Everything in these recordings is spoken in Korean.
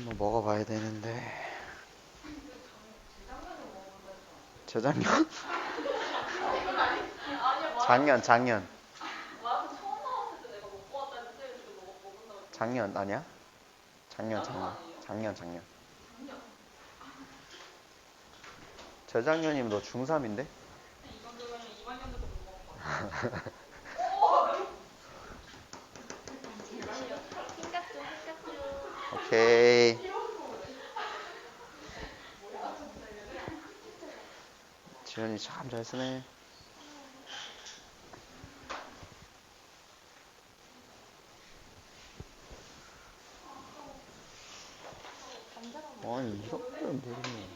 한번 먹어봐야 되는데. 재작년? 작년. 작년 아니야? 작년. 재작년이면 너 중3인데? 오케이. 지현이 참 잘 쓰네. 아니 이렇게 모르네.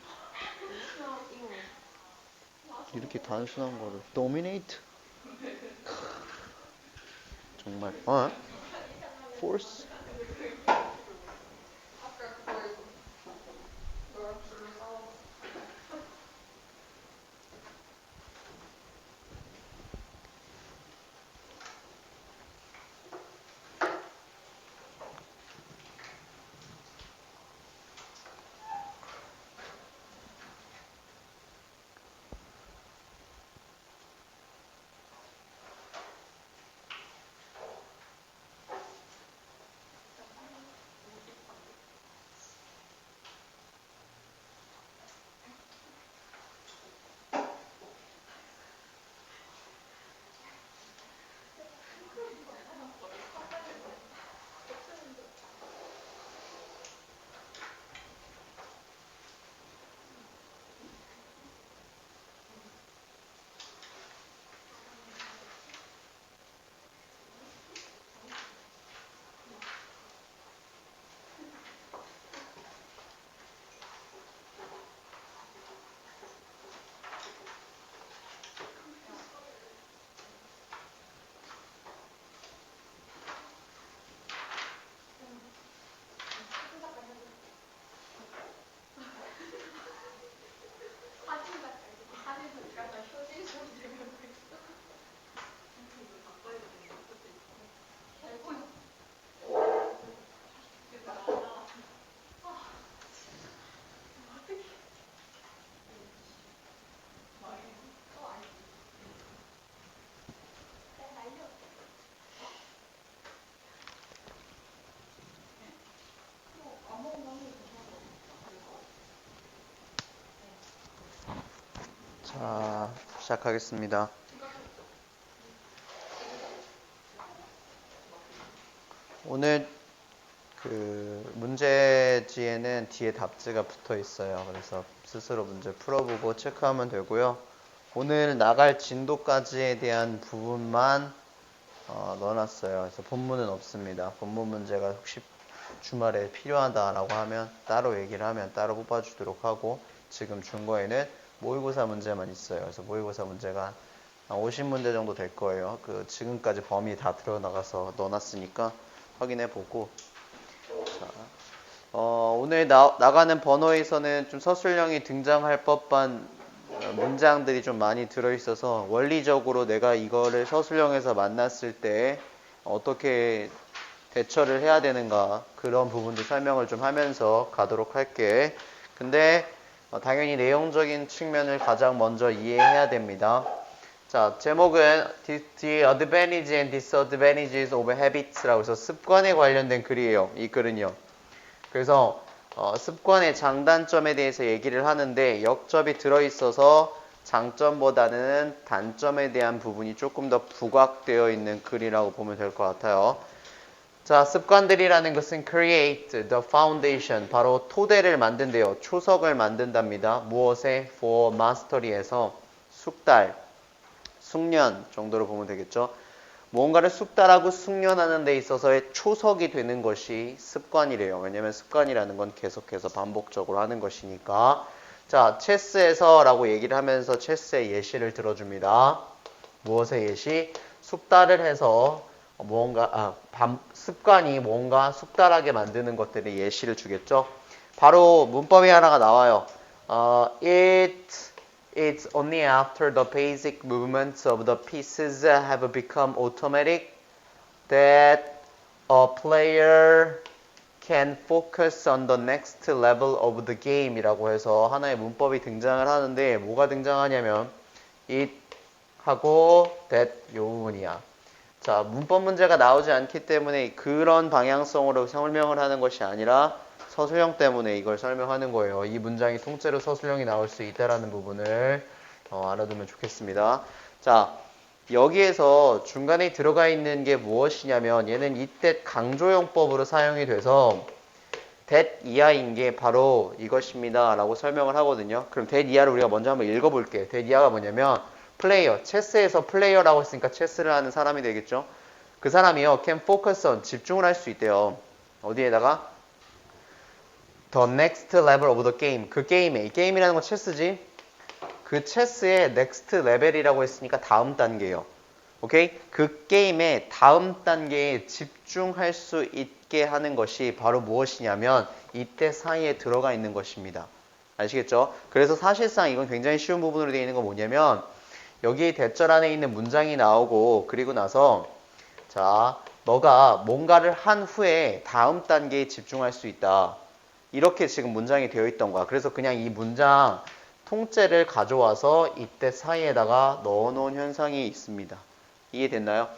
이렇게 단순한 거를 dominate? 정말 force? 자, 시작하겠습니다. 오늘 그 문제지에는 뒤에 답지가 붙어 있어요. 그래서 스스로 문제 풀어보고 체크하면 되고요. 오늘 나갈 진도까지에 대한 부분만 넣어놨어요. 그래서 본문은 없습니다. 본문 문제가 혹시 주말에 필요하다라고 하면 따로 얘기를 하면 따로 뽑아주도록 하고, 지금 준 거에는 모의고사 문제만 있어요. 그래서 모의고사 문제가 한 50문제 정도 될 거예요. 그 지금까지 범위 다 들어나가서 넣어놨으니까 확인해보고. 자, 오늘 나가는 번호에서는 좀 서술형이 등장할 법한 문장들이 좀 많이 들어있어서 원리적으로 내가 이거를 서술형에서 만났을 때 어떻게 대처를 해야 되는가, 그런 부분들 설명을 좀 하면서 가도록 할게. 근데 당연히 내용적인 측면을 가장 먼저 이해해야 됩니다. 자, 제목은 The Advantage and Disadvantages of Habits라고 해서 습관에 관련된 글이에요. 이 글은요. 그래서 습관의 장단점에 대해서 얘기를 하는데 역접이 들어있어서 장점보다는 단점에 대한 부분이 조금 더 부각되어 있는 글이라고 보면 될 것 같아요. 자, 습관들이라는 것은 create the foundation, 바로 토대를 만든대요. 초석을 만든답니다. 무엇에? for mastery에서 숙달, 숙련 정도로 보면 되겠죠. 무언가를 숙달하고 숙련하는 데 있어서의 초석이 되는 것이 습관이래요. 왜냐면 습관이라는 건 계속해서 반복적으로 하는 것이니까. 자, 체스에서 라고 얘기를 하면서 체스의 예시를 들어줍니다. 무엇의 예시? 숙달을 해서 습관이 뭔가 숙달하게 만드는 것들의 예시를 주겠죠. 바로 문법이 하나가 나와요. It's only after the basic movements of the pieces have become automatic that a player can focus on the next level of the game 이라고 해서 하나의 문법이 등장을 하는데 뭐가 등장하냐면 it 하고 that 요 부분이야. 자, 문법 문제가 나오지 않기 때문에 그런 방향성으로 설명을 하는 것이 아니라 서술형 때문에 이걸 설명하는 거예요. 이 문장이 통째로 서술형이 나올 수 있다라는 부분을 알아두면 좋겠습니다. 자, 여기에서 중간에 들어가 있는 게 무엇이냐면 얘는 이때 강조용법으로 사용이 돼서 that 이하인 게 바로 이것입니다 라고 설명을 하거든요. 그럼 that 이하를 우리가 먼저 한번 읽어볼게요. that 이하가 뭐냐면 플레이어, 체스에서 플레이어라고 했으니까 체스를 하는 사람이 되겠죠. 그 사람이요 can focus on 집중을 할 수 있대요. 어디에다가? the next level of the game. 그 게임에, 이 게임이라는 건 체스지. 그 체스의 next level이라고 했으니까 다음 단계예요. 오케이? 그 게임의 다음 단계에 집중할 수 있게 하는 것이 바로 무엇이냐면 이때 사이에 들어가 있는 것입니다. 아시겠죠? 그래서 사실상 이건 굉장히 쉬운 부분으로 되어 있는 건 뭐냐면 여기 대절 안에 있는 문장이 나오고 그리고 나서 자, 너가 뭔가를 한 후에 다음 단계에 집중할 수 있다. 이렇게 지금 문장이 되어 있던 거야. 그래서 그냥 이 문장 통째를 가져와서 이때 사이에다가 넣어놓은 현상이 있습니다. 이해됐나요?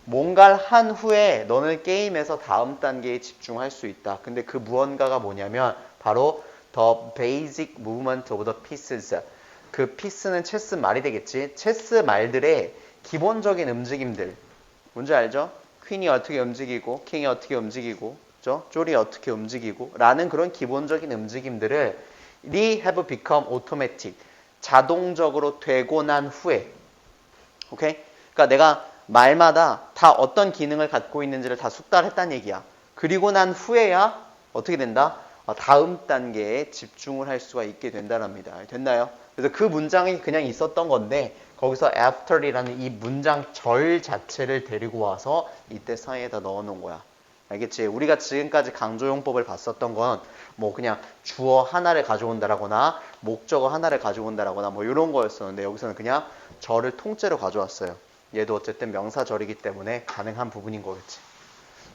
뭔가를 한 후에 너는 게임에서 다음 단계에 집중할 수 있다. 근데 그 무언가가 뭐냐면 바로 the basic movement of the pieces. 그 피스는 체스 말이 되겠지. 체스 말들의 기본적인 움직임들. 뭔지 알죠? 퀸이 어떻게 움직이고 킹이 어떻게 움직이고 그죠? 쫄이 어떻게 움직이고 라는 그런 기본적인 움직임들을 have become automatic. 자동적으로 되고 난 후에 오케이? 그러니까 내가 말마다 다 어떤 기능을 갖고 있는지를 다 숙달했다는 얘기야. 그리고 난 후에야 어떻게 된다? 다음 단계에 집중을 할 수가 있게 된다랍니다. 됐나요? 그래서 그 문장이 그냥 있었던 건데 거기서 after이라는 이 문장 절 자체를 데리고 와서 이때 사이에다 넣어놓은 거야. 알겠지? 우리가 지금까지 강조용법을 봤었던 건 뭐 그냥 주어 하나를 가져온다라거나 목적어 하나를 가져온다라거나 뭐 이런 거였었는데 여기서는 그냥 절을 통째로 가져왔어요. 얘도 어쨌든 명사절이기 때문에 가능한 부분인 거겠지.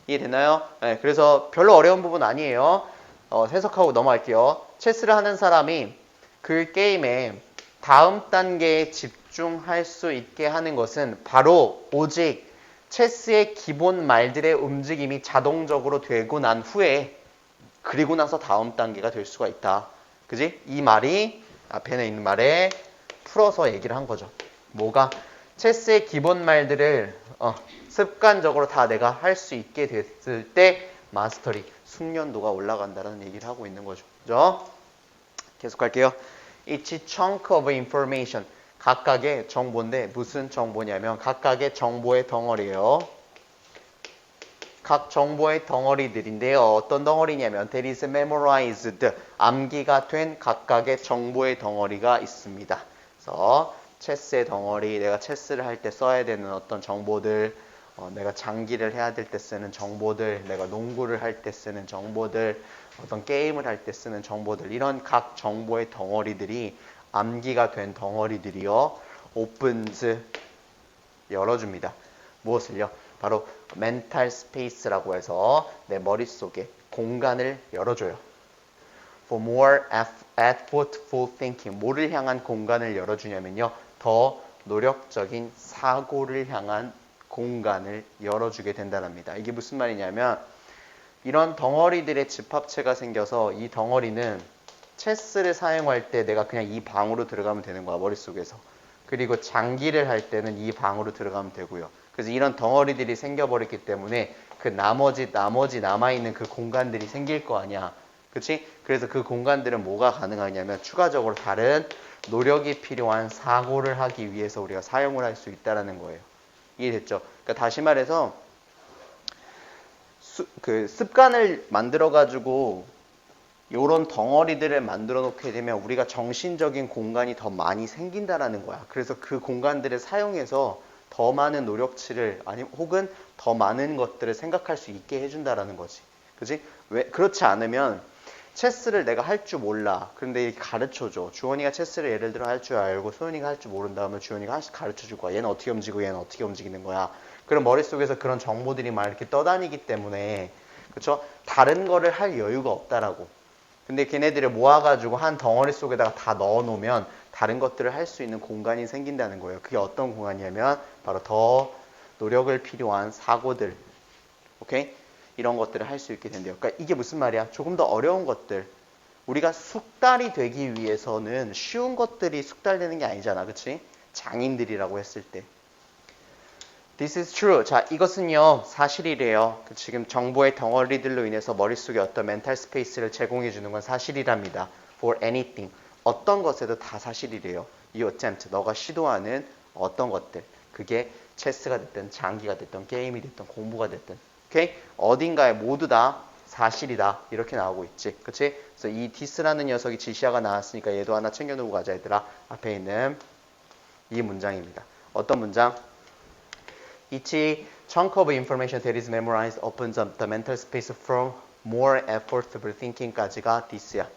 이해됐나요? 네, 그래서 별로 어려운 부분 아니에요. 해석하고 넘어갈게요. 체스를 하는 사람이 그 게임에 다음 단계에 집중할 수 있게 하는 것은 바로 오직 체스의 기본 말들의 움직임이 자동적으로 되고 난 후에 그리고 나서 다음 단계가 될 수가 있다. 그지? 이 말이 앞에 있는 말에 풀어서 얘기를 한 거죠. 뭐가? 체스의 기본 말들을 습관적으로 다 내가 할 수 있게 됐을 때 마스터리, 숙련도가 올라간다는 얘기를 하고 있는 거죠. 그죠? 계속 할게요. Each chunk of information. 각각의 정보인데 무슨 정보냐면 각각의 정보의 덩어리예요. 각 정보의 덩어리들인데요. 어떤 덩어리냐면 there is memorized. 암기가 된 각각의 정보의 덩어리가 있습니다. 그래서 체스의 덩어리, 내가 체스를 할 때 써야 되는 어떤 정보들, 내가 장기를 해야 될 때 쓰는 정보들, 내가 농구를 할 때 쓰는 정보들, 어떤 게임을 할 때 쓰는 정보들, 이런 각 정보의 덩어리들이 암기가 된 덩어리들이요. opens 열어줍니다. 무엇을요? 바로 멘탈 스페이스라고 해서 내 머릿속에 공간을 열어줘요. For more effortful thinking. 뭐를 향한 공간을 열어주냐면요. 더 노력적인 사고를 향한 공간을 열어주게 된다랍니다. 이게 무슨 말이냐면 이런 덩어리들의 집합체가 생겨서 이 덩어리는 체스를 사용할 때 내가 그냥 이 방으로 들어가면 되는 거야. 머릿속에서. 그리고 장기를 할 때는 이 방으로 들어가면 되고요. 그래서 이런 덩어리들이 생겨버렸기 때문에 그 나머지 남아있는 그 공간들이 생길 거 아니야. 그치? 그래서 그 공간들은 뭐가 가능하냐면 추가적으로 다른 노력이 필요한 사고를 하기 위해서 우리가 사용을 할 수 있다는 거예요. 이해됐죠? 그러니까 다시 말해서 그 습관을 만들어가지고 이런 덩어리들을 만들어 놓게 되면 우리가 정신적인 공간이 더 많이 생긴다라는 거야. 그래서 그 공간들을 사용해서 더 많은 노력치를 아니면 혹은 더 많은 것들을 생각할 수 있게 해준다라는 거지. 그지? 왜 그렇지 않으면 체스를 내가 할 줄 몰라. 그런데 가르쳐줘. 주원이가 체스를 예를 들어 할 줄 알고 소연이가 할 줄 모른다 하면 주원이가 하나씩 가르쳐줄 거야. 얘는 어떻게 움직이고 얘는 어떻게 움직이는 거야. 그럼 머릿속에서 그런 정보들이 막 이렇게 떠다니기 때문에 그쵸? 다른 거를 할 여유가 없다라고. 근데 걔네들을 모아가지고 한 덩어리 속에다가 다 넣어놓으면 다른 것들을 할 수 있는 공간이 생긴다는 거예요. 그게 어떤 공간이냐면 바로 더 노력을 필요한 사고들, 오케이? 이런 것들을 할 수 있게 된대요. 그러니까 이게 무슨 말이야? 조금 더 어려운 것들. 우리가 숙달이 되기 위해서는 쉬운 것들이 숙달되는 게 아니잖아. 그치? 장인들이라고 했을 때. This is true. 자, 이것은요, 사실이래요. 지금 정보의 덩어리들로 인해서 머릿속에 어떤 멘탈 스페이스를 제공해 주는 건 사실이랍니다. For anything. 어떤 것에도 다 사실이래요. You attempt. 너가 시도하는 어떤 것들. 그게 체스가 됐든, 장기가 됐든, 게임이 됐든, 공부가 됐든. 오케이? 어딘가에 모두 다 사실이다. 이렇게 나오고 있지. 그치? 그래서 이 this라는 녀석이 지시어가 나왔으니까 얘도 하나 챙겨놓고 가자, 얘들아. 앞에 있는 이 문장입니다. 어떤 문장? Each chunk of information that is memorized opens up the mental space from more effortful thinking까지가 this야.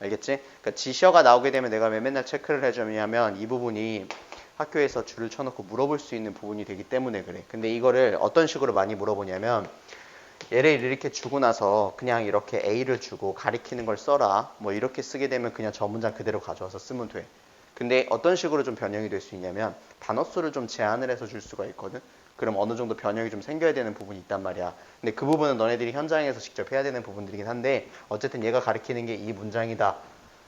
알겠지? 그러니까 지시어가 나오게 되면 내가 왜 맨날 체크를 해주냐면 이 부분이 학교에서 줄을 쳐놓고 물어볼 수 있는 부분이 되기 때문에 그래. 근데 이거를 어떤 식으로 많이 물어보냐면 얘를 이렇게 주고 나서 그냥 이렇게 A를 주고 가리키는 걸 써라. 뭐 이렇게 쓰게 되면 그냥 저 문장 그대로 가져와서 쓰면 돼. 근데 어떤 식으로 좀 변형이 될 수 있냐면 단어 수를 좀 제한을 해서 줄 수가 있거든. 그럼 어느 정도 변형이 좀 생겨야 되는 부분이 있단 말이야. 근데 그 부분은 너네들이 현장에서 직접 해야 되는 부분들이긴 한데 어쨌든 얘가 가리키는 게 이 문장이다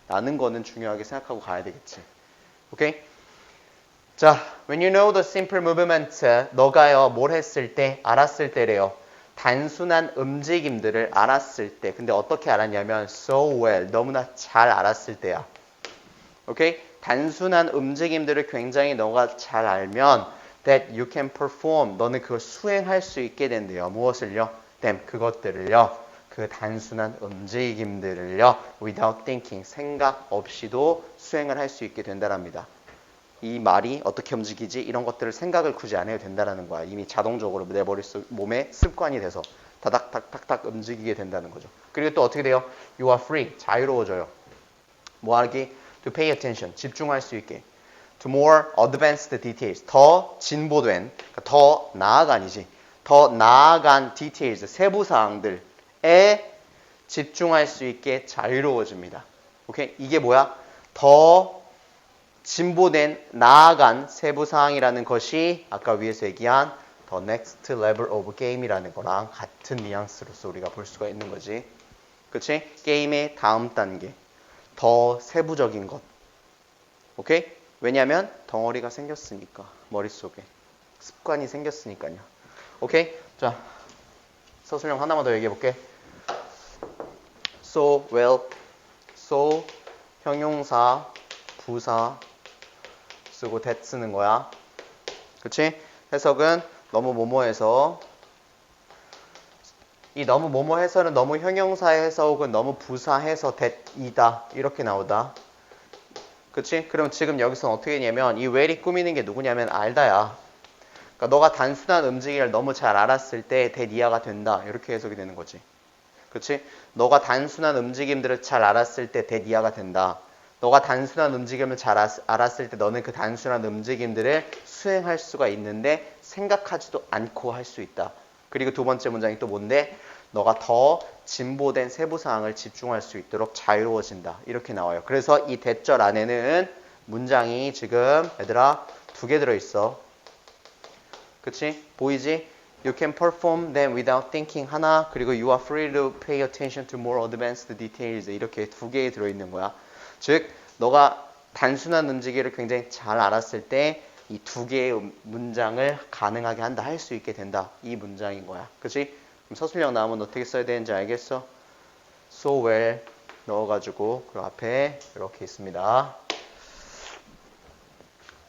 라는 거는 중요하게 생각하고 가야 되겠지. 오케이? 자, when you know the simple movement, 너가요 뭘 했을 때, 알았을 때래요. 단순한 움직임들을 알았을 때. 근데 어떻게 알았냐면 so well, 너무나 잘 알았을 때야. 오케이? 단순한 움직임들을 굉장히 너가 잘 알면 that you can perform, 너는 그걸 수행할 수 있게 된대요. 무엇을요? them, 그것들을요. 그 단순한 움직임들을요. without thinking, 생각 없이도 수행을 할 수 있게 된다랍니다. 이 말이 어떻게 움직이지? 이런 것들을 생각을 굳이 안 해도 된다는 거야. 이미 자동적으로 내 머릿속, 몸에 습관이 돼서 다닥닥닥닥 움직이게 된다는 거죠. 그리고 또 어떻게 돼요? You are free, 자유로워져요. 뭐 하기? To pay attention, 집중할 수 있게. To more advanced details, 더 진보된, 그러니까 더 나아가 아니지. 더 나아간 details, 세부사항들에 집중할 수 있게 자유로워집니다. 오케이? 이게 뭐야? 더 진보된 나아간 세부사항이라는 것이 아까 위에서 얘기한 The Next Level of Game이라는 거랑 같은 뉘앙스로서 우리가 볼 수가 있는 거지. 그치? 게임의 다음 단계. 더 세부적인 것. 오케이? 왜냐면 덩어리가 생겼으니까. 머릿속에. 습관이 생겼으니까요. 오케이? 자, 서술형 하나만 더 얘기해 볼게. So, well, so, 형용사, 부사, 쓰고 that 쓰는 거야. 그치? 해석은 너무 뭐뭐해서 이 너무 뭐뭐해서는 너무 형용사의 해석은 너무 부사해서 that이다. 이렇게 나오다. 그치? 그럼 지금 여기서는 어떻게 했냐면 이 where이 꾸미는 게 누구냐면 알다야. 그러니까 너가 단순한 움직임을 너무 잘 알았을 때 that 이하가 된다. 이렇게 해석이 되는 거지. 그치? 너가 단순한 움직임들을 잘 알았을 때 that 이하가 된다. 너가 단순한 움직임을 잘 알았을 때 너는 그 단순한 움직임들을 수행할 수가 있는데 생각하지도 않고 할 수 있다. 그리고 두 번째 문장이 또 뭔데? 너가 더 진보된 세부사항을 집중할 수 있도록 자유로워진다. 이렇게 나와요. 그래서 이 대절 안에는 문장이 지금 얘들아 2개 들어있어. 그치? 보이지? You can perform them without thinking 하나, 그리고 you are free to pay attention to more advanced details 이렇게 2개 들어있는 거야. 즉, 너가 단순한 움직임을 굉장히 잘 알았을 때 이 2개의 문장을 가능하게 한다, 할 수 있게 된다. 이 문장인 거야. 그치? 그럼 서술형 나오면 어떻게 써야 되는지 알겠어? So well 넣어가지고 그 앞에 이렇게 있습니다.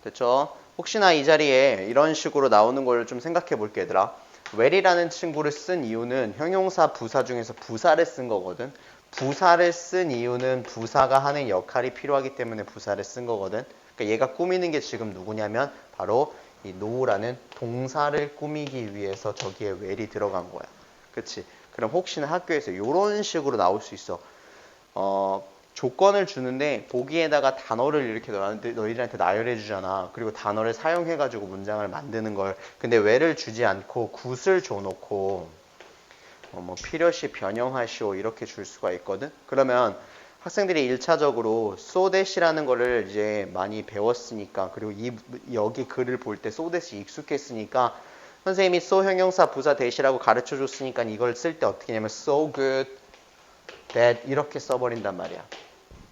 됐죠? 혹시나 이 자리에 이런 식으로 나오는 걸 좀 생각해 볼게 얘들아. well이라는 친구를 쓴 이유는 형용사 부사 중에서 부사를 쓴 거거든. 부사를 쓴 이유는 부사가 하는 역할이 필요하기 때문에 부사를 쓴 거거든. 그러니까 얘가 꾸미는 게 지금 누구냐면 바로 이 know라는 동사를 꾸미기 위해서 저기에 well이 들어간 거야. 그치? 그럼 혹시나 학교에서 이런 식으로 나올 수 있어. 조건을 주는데 보기에다가 단어를 이렇게 너희들한테 나열해 주잖아. 그리고 단어를 사용해 가지고 문장을 만드는 걸. 근데 where를 주지 않고 gut을 줘놓고 뭐 필요시 변형하시오 이렇게 줄 수가 있거든. 그러면 학생들이 1차적으로 so that이라는 거를 이제 많이 배웠으니까 그리고 여기 글을 볼 때 so that이 익숙했으니까 선생님이 so 형용사 부사 that이라고 가르쳐 줬으니까 이걸 쓸 때 어떻게 하냐면 so good that 이렇게 써버린단 말이야.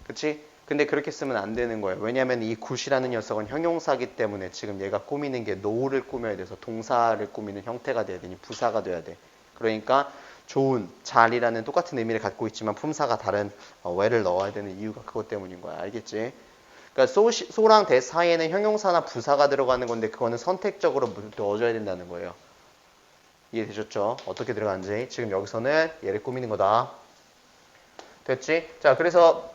그치? 근데 그렇게 쓰면 안 되는 거예요. 왜냐하면 이 굿이라는 녀석은 형용사기 때문에 지금 얘가 꾸미는 게 no를 꾸며야 돼서 동사를 꾸미는 형태가 돼야 되니 부사가 돼야 돼. 그러니까 좋은, 잘이라는 똑같은 의미를 갖고 있지만 품사가 다른 where를 넣어야 되는 이유가 그것 때문인 거야. 알겠지? 그러니까 so랑 that 사이에는 형용사나 부사가 들어가는 건데 그거는 선택적으로 넣어줘야 된다는 거예요. 이해되셨죠? 어떻게 들어가는지. 지금 여기서는 얘를 꾸미는 거다. 됐지? 자, 그래서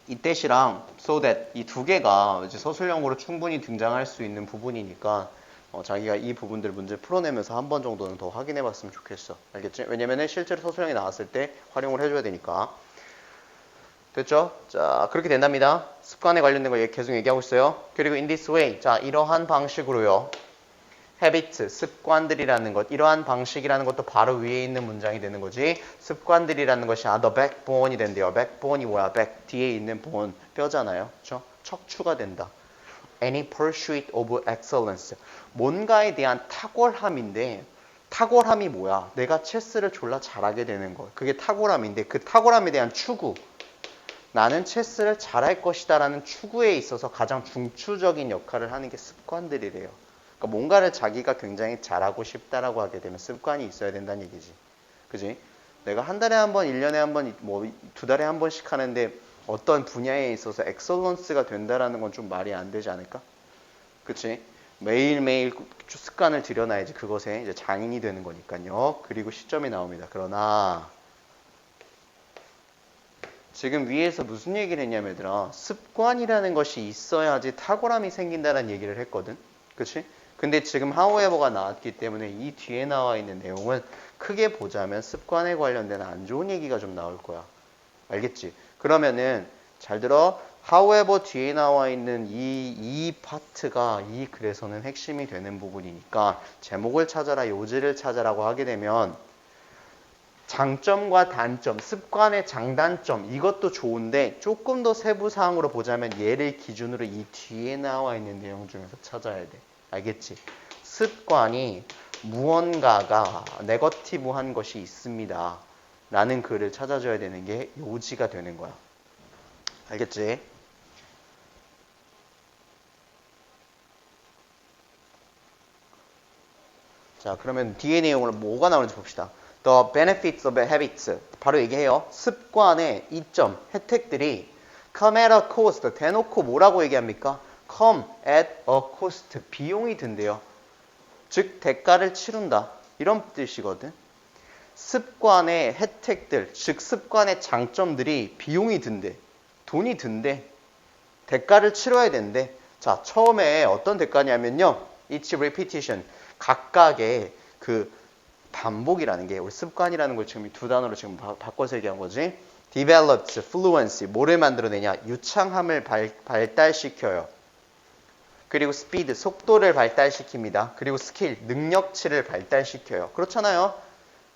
이 that이랑 so that 이 두 개가 이제 서술형으로 충분히 등장할 수 있는 부분이니까 자기가 이 부분들 문제 풀어내면서 한 번 정도는 더 확인해 봤으면 좋겠어. 알겠지? 왜냐면은 실제로 서술형이 나왔을 때 활용을 해줘야 되니까. 됐죠? 자, 그렇게 된답니다. 습관에 관련된 거 계속 얘기하고 있어요. 그리고 in this way. 자, 이러한 방식으로요. habit, 습관들이라는 것. 이러한 방식이라는 것도 바로 위에 있는 문장이 되는 거지. 습관들이라는 것이 the backbone이 된대요. backbone이 뭐야? back, 뒤에 있는 bone, 뼈잖아요. 그렇죠? 척추가 된다. any pursuit of excellence. 뭔가에 대한 탁월함인데 탁월함이 뭐야? 내가 체스를 졸라 잘하게 되는 거. 그게 탁월함인데 그 탁월함에 대한 추구. 나는 체스를 잘할 것이다 라는 추구에 있어서 가장 중추적인 역할을 하는 게 습관들이래요. 그러니까 뭔가를 자기가 굉장히 잘하고 싶다라고 하게 되면 습관이 있어야 된다는 얘기지. 그지? 내가 한 달에 한 번, 1년에 한 번, 뭐 두 달에 한 번씩 하는데 어떤 분야에 있어서 엑설런스가 된다라는 건 좀 말이 안 되지 않을까? 그치? 매일매일 습관을 들여놔야지 그것에 이제 장인이 되는 거니까요. 그리고 시점이 나옵니다. 그러나 지금 위에서 무슨 얘기를 했냐면 얘들아 습관이라는 것이 있어야지 탁월함이 생긴다는 얘기를 했거든. 그치? 근데 지금 however가 나왔기 때문에 이 뒤에 나와 있는 내용은 크게 보자면 습관에 관련된 안 좋은 얘기가 좀 나올 거야. 알겠지? 그러면은 잘 들어. however 뒤에 나와 있는 이 파트가 이 글에서는 핵심이 되는 부분이니까 제목을 찾아라, 요지를 찾아라고 하게 되면 장점과 단점, 습관의 장단점 이것도 좋은데 조금 더 세부 사항으로 보자면 얘를 기준으로 이 뒤에 나와 있는 내용 중에서 찾아야 돼. 알겠지? 습관이 무언가가 네거티브한 것이 있습니다. 라는 글을 찾아줘야 되는 게 요지가 되는 거야. 알겠지? 자, 그러면 뒤에 내용을 뭐가 나오는지 봅시다. The benefits of habits. 바로 얘기해요. 습관의 이점, 혜택들이 come at a cost. 대놓고 뭐라고 얘기합니까? come at a cost. 비용이 든대요. 즉, 대가를 치른다. 이런 뜻이거든. 습관의 혜택들, 즉 습관의 장점들이 비용이 든대. 돈이 든대. 대가를 치러야 된대. 자, 처음에 어떤 대가냐면요. each repetition. 각각의 그 반복이라는 게 우리 습관이라는 걸 지금 이 두 단어로 지금 바꿔서 얘기한 거지. develops, fluency, 뭐를 만들어내냐? 유창함을 발달시켜요. 그리고 speed, 속도를 발달시킵니다. 그리고 스킬, 능력치를 발달시켜요. 그렇잖아요.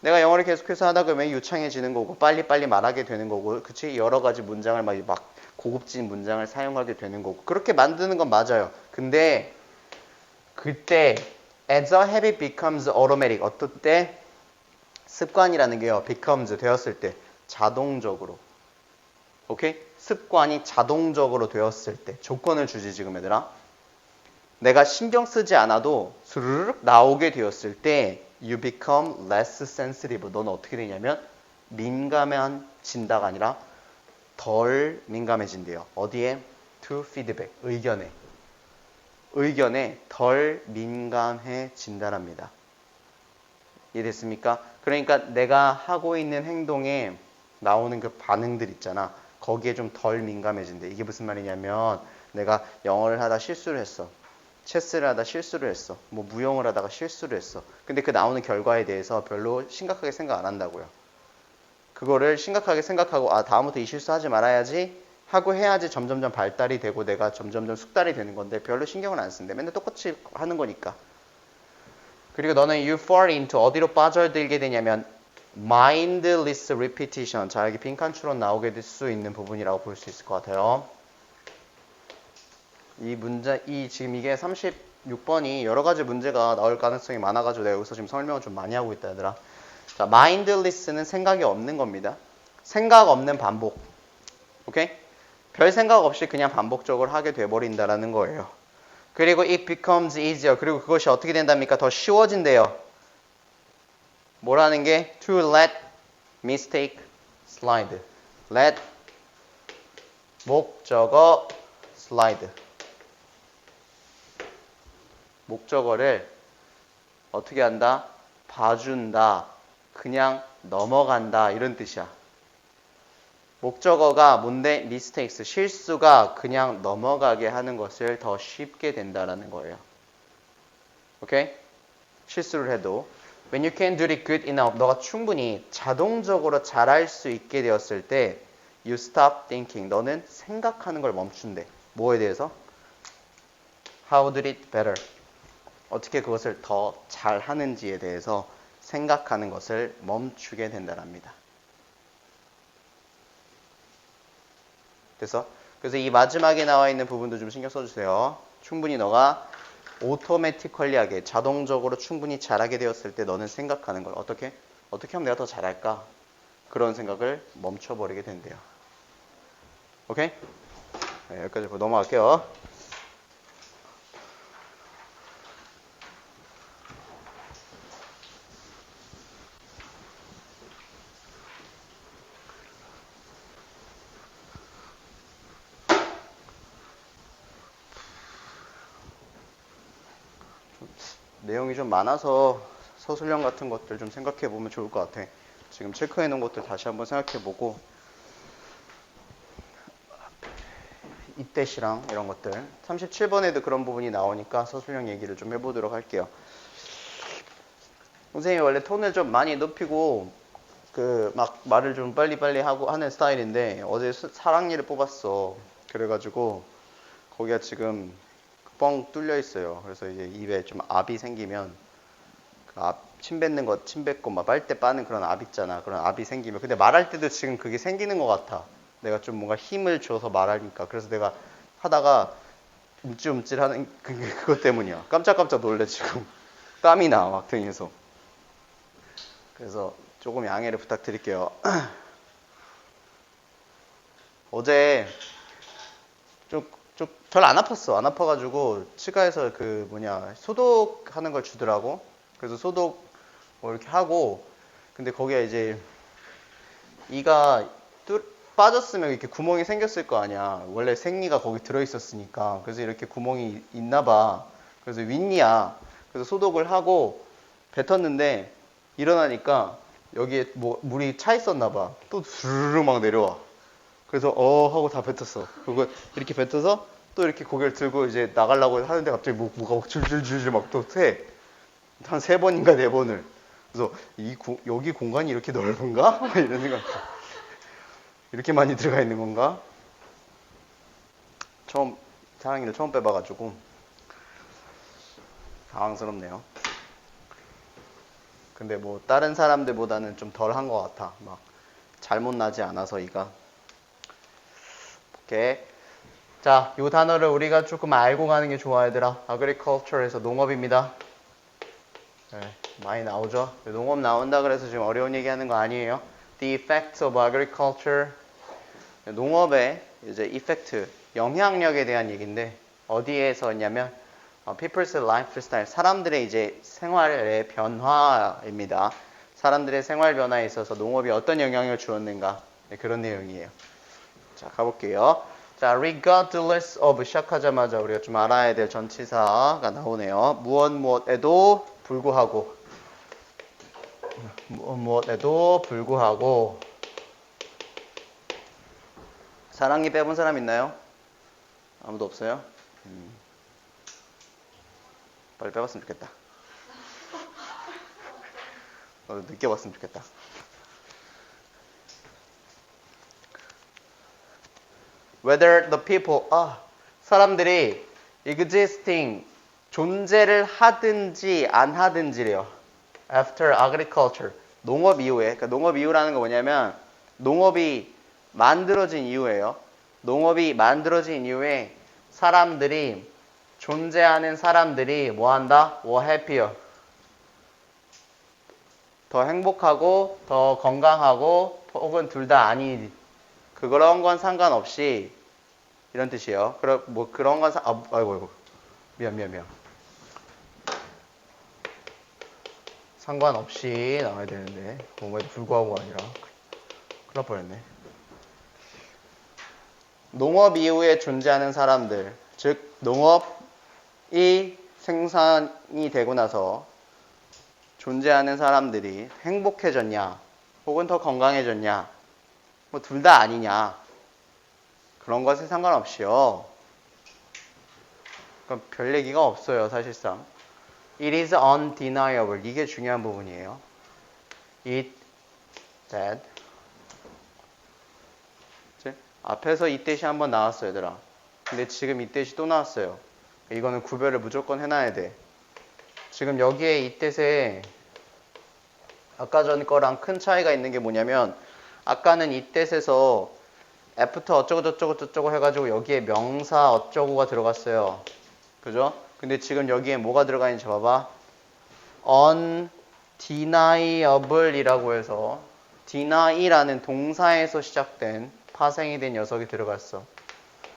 내가 영어를 계속해서 하다 보면 유창해지는 거고 빨리빨리 말하게 되는 거고 그치? 여러 가지 문장을 막 고급진 문장을 사용하게 되는 거고 그렇게 만드는 건 맞아요. 근데 그때 as a habit becomes automatic. 어떨 때? 습관이라는 게요. becomes 되었을 때 자동적으로. 오케이? 습관이 자동적으로 되었을 때 조건을 주지 지금 얘들아. 내가 신경 쓰지 않아도 스르륵 나오게 되었을 때 you become less sensitive. 너는 어떻게 되냐면 민감해진다가 아니라 덜 민감해진대요. 어디에? to feedback. 의견에 덜 민감해진다랍니다. 이해됐습니까? 그러니까 내가 하고 있는 행동에 나오는 그 반응들 있잖아. 거기에 좀 덜 민감해진대. 이게 무슨 말이냐면 내가 영어를 하다 실수를 했어. 체스를 하다 실수를 했어. 뭐 무용을 하다가 실수를 했어. 근데 그 나오는 결과에 대해서 별로 심각하게 생각 안 한다고요. 그거를 심각하게 생각하고 다음부터 이 실수하지 말아야지 하고 해야지 점점점 발달이 되고 내가 점점점 숙달이 되는 건데 별로 신경을 안 쓴대. 맨날 똑같이 하는 거니까. 그리고 너는 you fall into 어디로 빠져들게 되냐면 mindless repetition. 자, 여기 빈칸추론 나오게 될 수 있는 부분이라고 볼 수 있을 것 같아요. 지금 이게 36번이 여러 가지 문제가 나올 가능성이 많아가지고 내가 여기서 지금 설명을 좀 많이 하고 있다, 얘들아. 자, mindless는 생각이 없는 겁니다. 생각 없는 반복. 오케이? 별 생각 없이 그냥 반복적으로 하게 돼버린다라는 거예요. 그리고 it becomes easier. 그리고 그것이 어떻게 된답니까? 더 쉬워진대요. 뭐라는 게? To let mistake slide. let 목적어 slide. 목적어를 어떻게 한다? 봐준다. 그냥 넘어간다. 이런 뜻이야. 목적어가 뭔데? mistakes. 실수가 그냥 넘어가게 하는 것을 더 쉽게 된다라는 거예요. 오케이? 실수를 해도 when you can do it good enough. 너가 충분히 자동적으로 잘할 수 있게 되었을 때 you stop thinking. 너는 생각하는 걸 멈춘대. 뭐에 대해서? How to do it better. 어떻게 그것을 더 잘하는지에 대해서 생각하는 것을 멈추게 된다랍니다. 그래서 이 마지막에 나와 있는 부분도 좀 신경 써주세요. 충분히 너가 오토매티컬리하게 자동적으로 충분히 잘하게 되었을 때 너는 생각하는 걸 어떻게 하면 내가 더 잘할까? 그런 생각을 멈춰버리게 된대요. 오케이? 네, 여기까지 보고 넘어갈게요. 내용이 좀 많아서 서술형 같은 것들 좀 생각해 보면 좋을 것 같아. 지금 체크해 놓은 것들 다시 한번 생각해 보고 이때시랑 이런 것들 37번에도 그런 부분이 나오니까 서술형 얘기를 좀 해보도록 할게요. 선생님이 원래 톤을 좀 많이 높이고 막 말을 좀 빨리빨리 하고 하는 스타일인데 어제 사랑니를 뽑았어. 그래가지고 거기가 지금 뻥 뚫려 있어요. 그래서 이제 입에 좀 압이 생기면 침 뱉는 거, 침 뱉고 막 빨대 빠는 그런 압 있잖아. 그런 압이 생기면 근데 말할 때도 지금 그게 생기는 것 같아. 내가 좀 뭔가 힘을 줘서 말하니까. 그래서 내가 하다가 움찔움찔 하는 그것 때문이야. 깜짝깜짝 놀래 지금. 땀이 나 막 등에서. 그래서 조금 양해를 부탁드릴게요. 어제 좀 별로 안 아팠어. 안 아파가지고 치과에서 소독하는 걸 주더라고. 그래서 소독 뭐 이렇게 하고 근데 거기에 이제 이가 빠졌으면 이렇게 구멍이 생겼을 거 아니야. 원래 생리가 거기 들어있었으니까. 그래서 이렇게 구멍이 있나 봐. 그래서 윗니야. 그래서 소독을 하고 뱉었는데 일어나니까 여기에 뭐 물이 차 있었나 봐. 또 주르르 막 내려와. 그래서 하고 다 뱉었어. 그거 이렇게 뱉어서 또 이렇게 고개를 들고 이제 나가려고 하는데 갑자기 뭐가 막 줄줄줄 막 또 새. 한 3번인가 4번을. 그래서 여기 공간이 이렇게 넓은가? 이런 생각. 이렇게 많이 들어가 있는 건가? 사랑니를 처음 빼봐가지고 당황스럽네요. 근데 뭐 다른 사람들보다는 좀 덜 한 것 같아. 막 잘못 나지 않아서 이가. 오케이. 자, 이 단어를 우리가 조금 알고 가는 게 좋아, 얘들아. agriculture에서 농업입니다. 네, 많이 나오죠? 농업 나온다 그래서 지금 어려운 얘기 하는 거 아니에요. The effects of agriculture. 농업의 이제 effect, 영향력에 대한 얘기인데, 어디에서 있냐면, people's lifestyle, 사람들의 이제 생활의 변화입니다. 사람들의 생활 변화에 있어서 농업이 어떤 영향을 주었는가. 네, 그런 내용이에요. 자, 가볼게요. 자, regardless of 시작하자마자 우리가 좀 알아야 될 전치사가 나오네요. 무엇에도 불구하고. 무엇에도 불구하고. 사랑니 빼본 사람 있나요? 아무도 없어요? 빨리 빼봤으면 좋겠다. 느껴봤으면 좋겠다. Whether the people, 사람들이 existing, 존재를 하든지 안 하든지래요. After agriculture, 농업 이후에, 그러니까 농업 이후라는 거 뭐냐면 농업이 만들어진 이후에요. 농업이 만들어진 이후에 사람들이 존재하는 사람들이 뭐 한다? 뭐 happier. 더 행복하고 더 건강하고 혹은 둘 다 아니 그런 건 상관없이 이런 뜻이에요. 뭐 그런 건 아이고 미안. 상관없이 나와야 되는데 뭐에도 불구하고가 아니라 큰일 날 뻔했네. 농업 이후에 존재하는 사람들, 즉 농업이 생산이 되고 나서 존재하는 사람들이 행복해졌냐 혹은 더 건강해졌냐 뭐 둘 다 아니냐 그런 것에 상관없이요. 그러니까 별 얘기가 없어요 사실상. It is undeniable. 이게 중요한 부분이에요. It that 앞에서 이 뜻이 한번 나왔어요 얘들아. 근데 지금 이 뜻이 또 나왔어요. 이거는 구별을 무조건 해놔야 돼. 지금 여기에 이 뜻에 아까 전 거랑 큰 차이가 있는 게 뭐냐면 아까는 이 뜻에서 애프터 어쩌고 저쩌고 해가지고 여기에 명사 어쩌고가 들어갔어요. 그죠? 근데 지금 여기에 뭐가 들어가 있는지 봐봐. undeniable 이라고 해서 deny라는 동사에서 시작된 파생이 된 녀석이 들어갔어.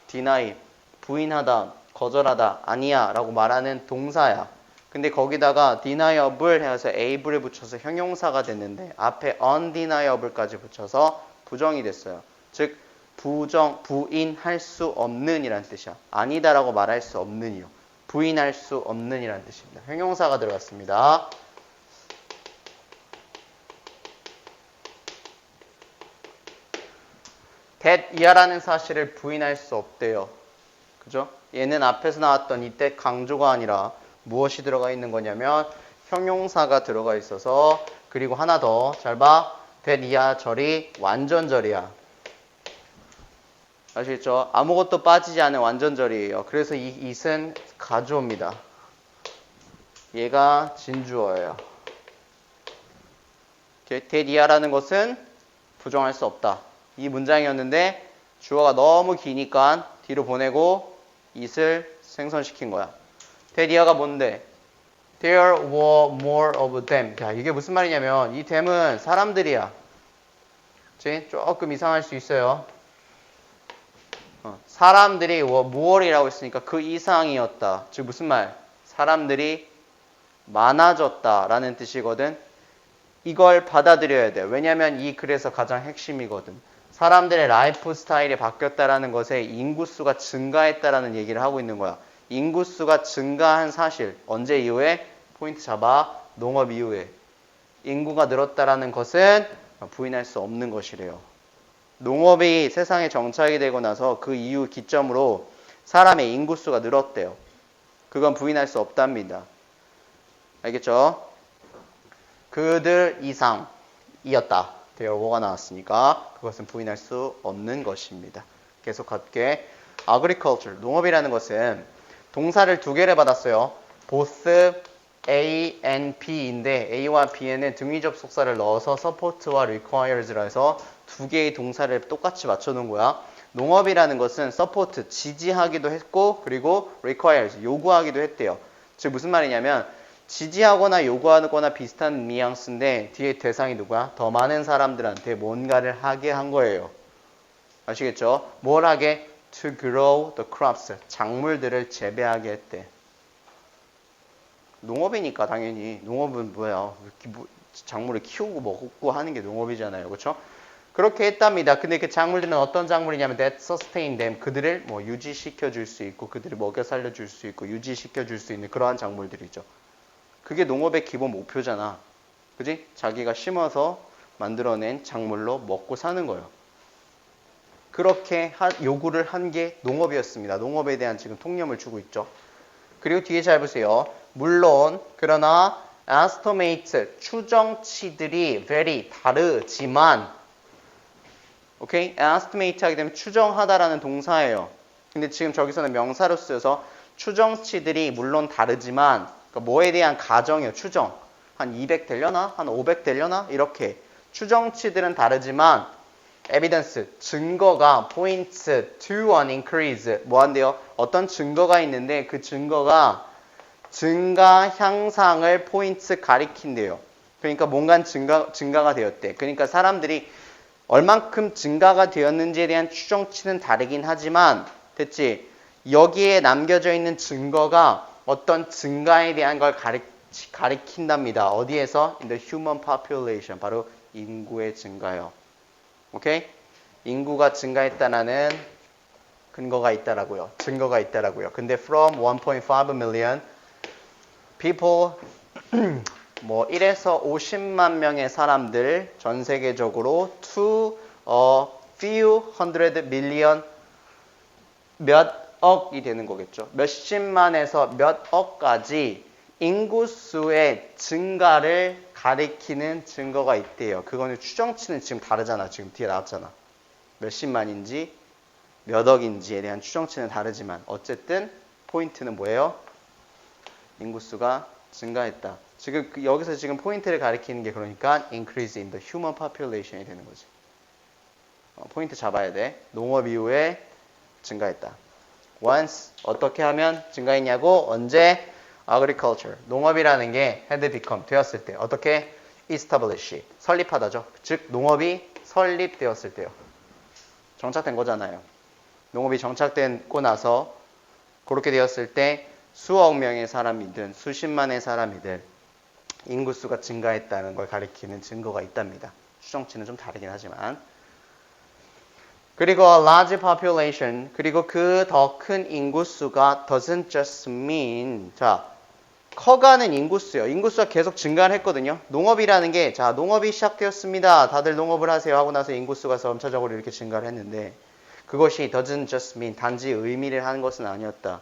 deny, 부인하다, 거절하다, 아니야 라고 말하는 동사야. 근데 거기다가 deniable 해서 able을 붙여서 형용사가 됐는데 앞에 undeniable까지 붙여서 부정이 됐어요. 즉 부인할 수 없는 이란 뜻이야. 아니다라고 말할 수 없는이요. 부인할 수 없는 이란 뜻입니다. 형용사가 들어갔습니다. that 이하라는 사실을 부인할 수 없대요. 그죠? 얘는 앞에서 나왔던 이때 강조가 아니라 무엇이 들어가 있는 거냐면 형용사가 들어가 있어서 그리고 하나 더 잘 봐. that 이하 절이 완전절이야. 아시겠죠? 아무것도 빠지지 않은 완전절이에요. 그래서 이 it은 가주어입니다. 얘가 진주어예요. that 이하라는 것은 부정할 수 없다. 이 문장이었는데 주어가 너무 기니까 뒤로 보내고 it을 생성시킨 거야. that 이하가 뭔데? There were more of them. 자, 이게 무슨 말이냐면 이 them은 사람들이야. 그치? 조금 이상할 수 있어요. 사람들이 무얼이라고 했으니까 그 이상이었다. 즉 무슨 말? 사람들이 많아졌다라는 뜻이거든. 이걸 받아들여야 돼. 왜냐하면 이 글에서 가장 핵심이거든. 사람들의 라이프 스타일이 바뀌었다라는 것에 인구수가 증가했다라는 얘기를 하고 있는 거야. 인구수가 증가한 사실. 언제 이후에? 포인트 잡아. 농업 이후에. 인구가 늘었다라는 것은 부인할 수 없는 것이래요. 농업이 세상에 정착이 되고 나서 그 이후 기점으로 사람의 인구수가 늘었대요. 그건 부인할 수 없답니다. 알겠죠? 그들 이상이었다. There were가 나왔으니까 그것은 부인할 수 없는 것입니다. 계속 갈게. Agriculture, 농업이라는 것은 동사를 두 개를 받았어요. both A and B인데 A와 B에는 등위 접속사를 넣어서 support와 requires라 해서 두 개의 동사를 똑같이 맞춰놓은 거야. 농업이라는 것은 support, 지지하기도 했고 그리고 requires, 요구하기도 했대요. 즉 무슨 말이냐면 지지하거나 요구하거나 비슷한 뉘앙스인데 뒤에 대상이 누구야? 더 많은 사람들한테 뭔가를 하게 한 거예요. 아시겠죠? 뭘 하게? To grow the crops, 작물들을 재배하게 했대. 농업이니까 당연히 농업은 뭐야? 작물을 키우고 먹고 하는 게 농업이잖아요. 그렇죠? 그렇게 했답니다. 근데 그 작물들은 어떤 작물이냐면 that sustain them, 그들을 뭐 유지시켜 줄 수 있고 그들을 먹여 살려 줄 수 있고 유지시켜 줄 수 있는 그러한 작물들이죠. 그게 농업의 기본 목표잖아. 그지? 자기가 심어서 만들어낸 작물로 먹고 사는 거예요. 그렇게 요구를 한 게 농업이었습니다. 농업에 대한 지금 통념을 주고 있죠. 그리고 뒤에 잘 보세요. 물론 그러나 estimate, 추정치들이 very 다르지만 오케이? estimate 하게 되면 추정하다라는 동사예요. 근데 지금 저기서는 명사로 쓰여서 추정치들이 물론 다르지만 그러니까 뭐에 대한 가정이에요. 추정. 한 200 되려나? 한 500 되려나? 이렇게 추정치들은 다르지만 evidence, 증거가 points to an increase 뭐 한대요? 어떤 증거가 있는데 그 증거가 증가 향상을 포인트 가리킨대요. 그러니까 뭔가 증가가 되었대. 그러니까 사람들이 얼만큼 증가가 되었는지에 대한 추정치는 다르긴 하지만 됐지? 여기에 남겨져 있는 증거가 어떤 증가에 대한 걸 가리킨답니다. 어디에서? In the human population. 바로 인구의 증가요. 오케이? 인구가 증가했다는 근거가 있다라고요. 증거가 있다라고요. 근데 from 1.5 million people 뭐 1에서 50만 명의 사람들 전 세계적으로 to a few hundred million 몇 억이 되는 거겠죠. 몇십만에서 몇 억까지 인구수의 증가를 가리키는 증거가 있대요. 그거는 추정치는 지금 다르잖아. 지금 뒤에 나왔잖아. 몇십만인지 몇 억인지에 대한 추정치는 다르지만 어쨌든 포인트는 뭐예요? 인구수가 증가했다. 지금 여기서 지금 포인트를 가리키는 게 그러니까 increase in the human population이 되는 거지. 포인트 잡아야 돼. 농업 이후에 증가했다. once 어떻게 하면 증가했냐고 언제 agriculture 농업이라는 게 had become 되었을 때 어떻게 establish 설립하다죠. 즉 농업이 설립되었을 때요. 정착된 거잖아요. 농업이 정착되고 나서 그렇게 되었을 때 수억 명의 사람이든 수십만의 사람이든 인구수가 증가했다는 걸 가리키는 증거가 있답니다. 추정치는 좀 다르긴 하지만 그리고 a large population 그리고 그 더 큰 인구수가 doesn't just mean 자 커가는 인구수요. 인구수가 계속 증가를 했거든요. 농업이라는 게 자 농업이 시작되었습니다. 다들 농업을 하세요 하고 나서 인구수가 점차적으로 이렇게 증가를 했는데 그것이 doesn't just mean 단지 의미를 하는 것은 아니었다.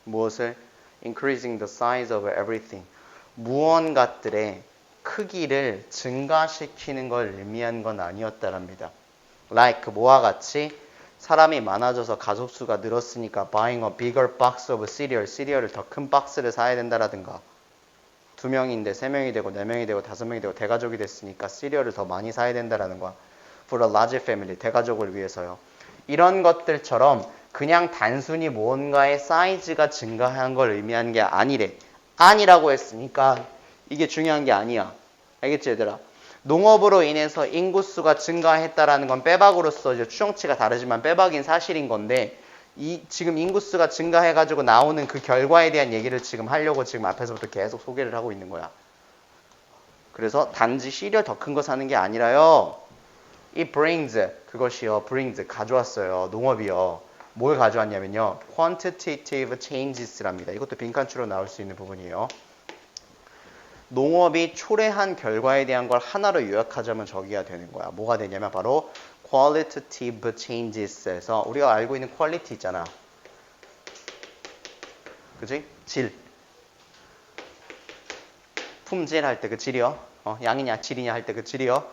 무엇을? increasing the size of everything 무언가들의 크기를 증가시키는 걸 의미한 건 아니었다랍니다. like 뭐와 같이 사람이 많아져서 가족수가 늘었으니까 buying a bigger box of cereal 시리얼을 더 큰 박스를 사야 된다라든가 2명인데 3명이 되고 4명이 되고 5명이 되고 대가족이 됐으니까 시리얼을 더 많이 사야 된다라는 거야. for a large family 대가족을 위해서요. 이런 것들처럼 그냥 단순히 무언가의 사이즈가 증가한 걸 의미하는 게 아니래. 아니라고 했으니까 이게 중요한 게 아니야. 알겠지 얘들아? 농업으로 인해서 인구수가 증가했다라는 건 빼박으로서 이제 추정치가 다르지만 빼박인 사실인 건데 지금 인구수가 증가해가지고 나오는 그 결과에 대한 얘기를 지금 하려고 지금 앞에서부터 계속 소개를 하고 있는 거야. 그래서 단지 시리얼 더 큰 거 사는 게 아니라요. It brings 그것이요. brings 가져왔어요. 농업이요. 뭘 가져왔냐면요. quantitative changes랍니다. 이것도 빈칸추로 나올 수 있는 부분이에요. 농업이 초래한 결과에 대한 걸 하나로 요약하자면 저기가 되는 거야. 뭐가 되냐면 바로 qualitative changes에서 우리가 알고 있는 quality 있잖아. 그치? 질. 품질 할 때 그 질이요. 양이냐 질이냐 할 때 그 질이요.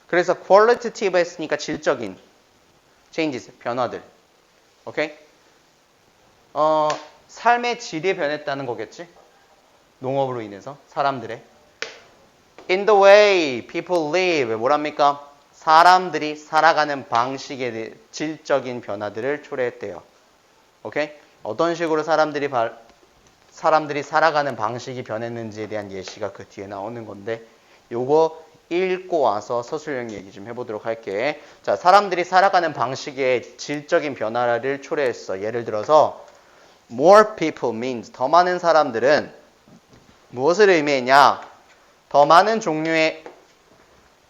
그래서 qualitative 했으니까 질적인 changes, 변화들. 오케이? 삶의 질이 변했다는 거겠지? 농업으로 인해서 사람들의 in the way people live 뭐랍니까? 사람들이 살아가는 방식에 대해 질적인 변화들을 초래했대요. 오케이? 어떤 식으로 사람들이 살아가는 방식이 변했는지에 대한 예시가 그 뒤에 나오는 건데 요거 읽고 와서 서술형 얘기 좀 해보도록 할게. 자, 사람들이 살아가는 방식에 질적인 변화를 초래했어. 예를 들어서 more people means 더 많은 사람들은 무엇을 의미했냐? 더 많은 종류의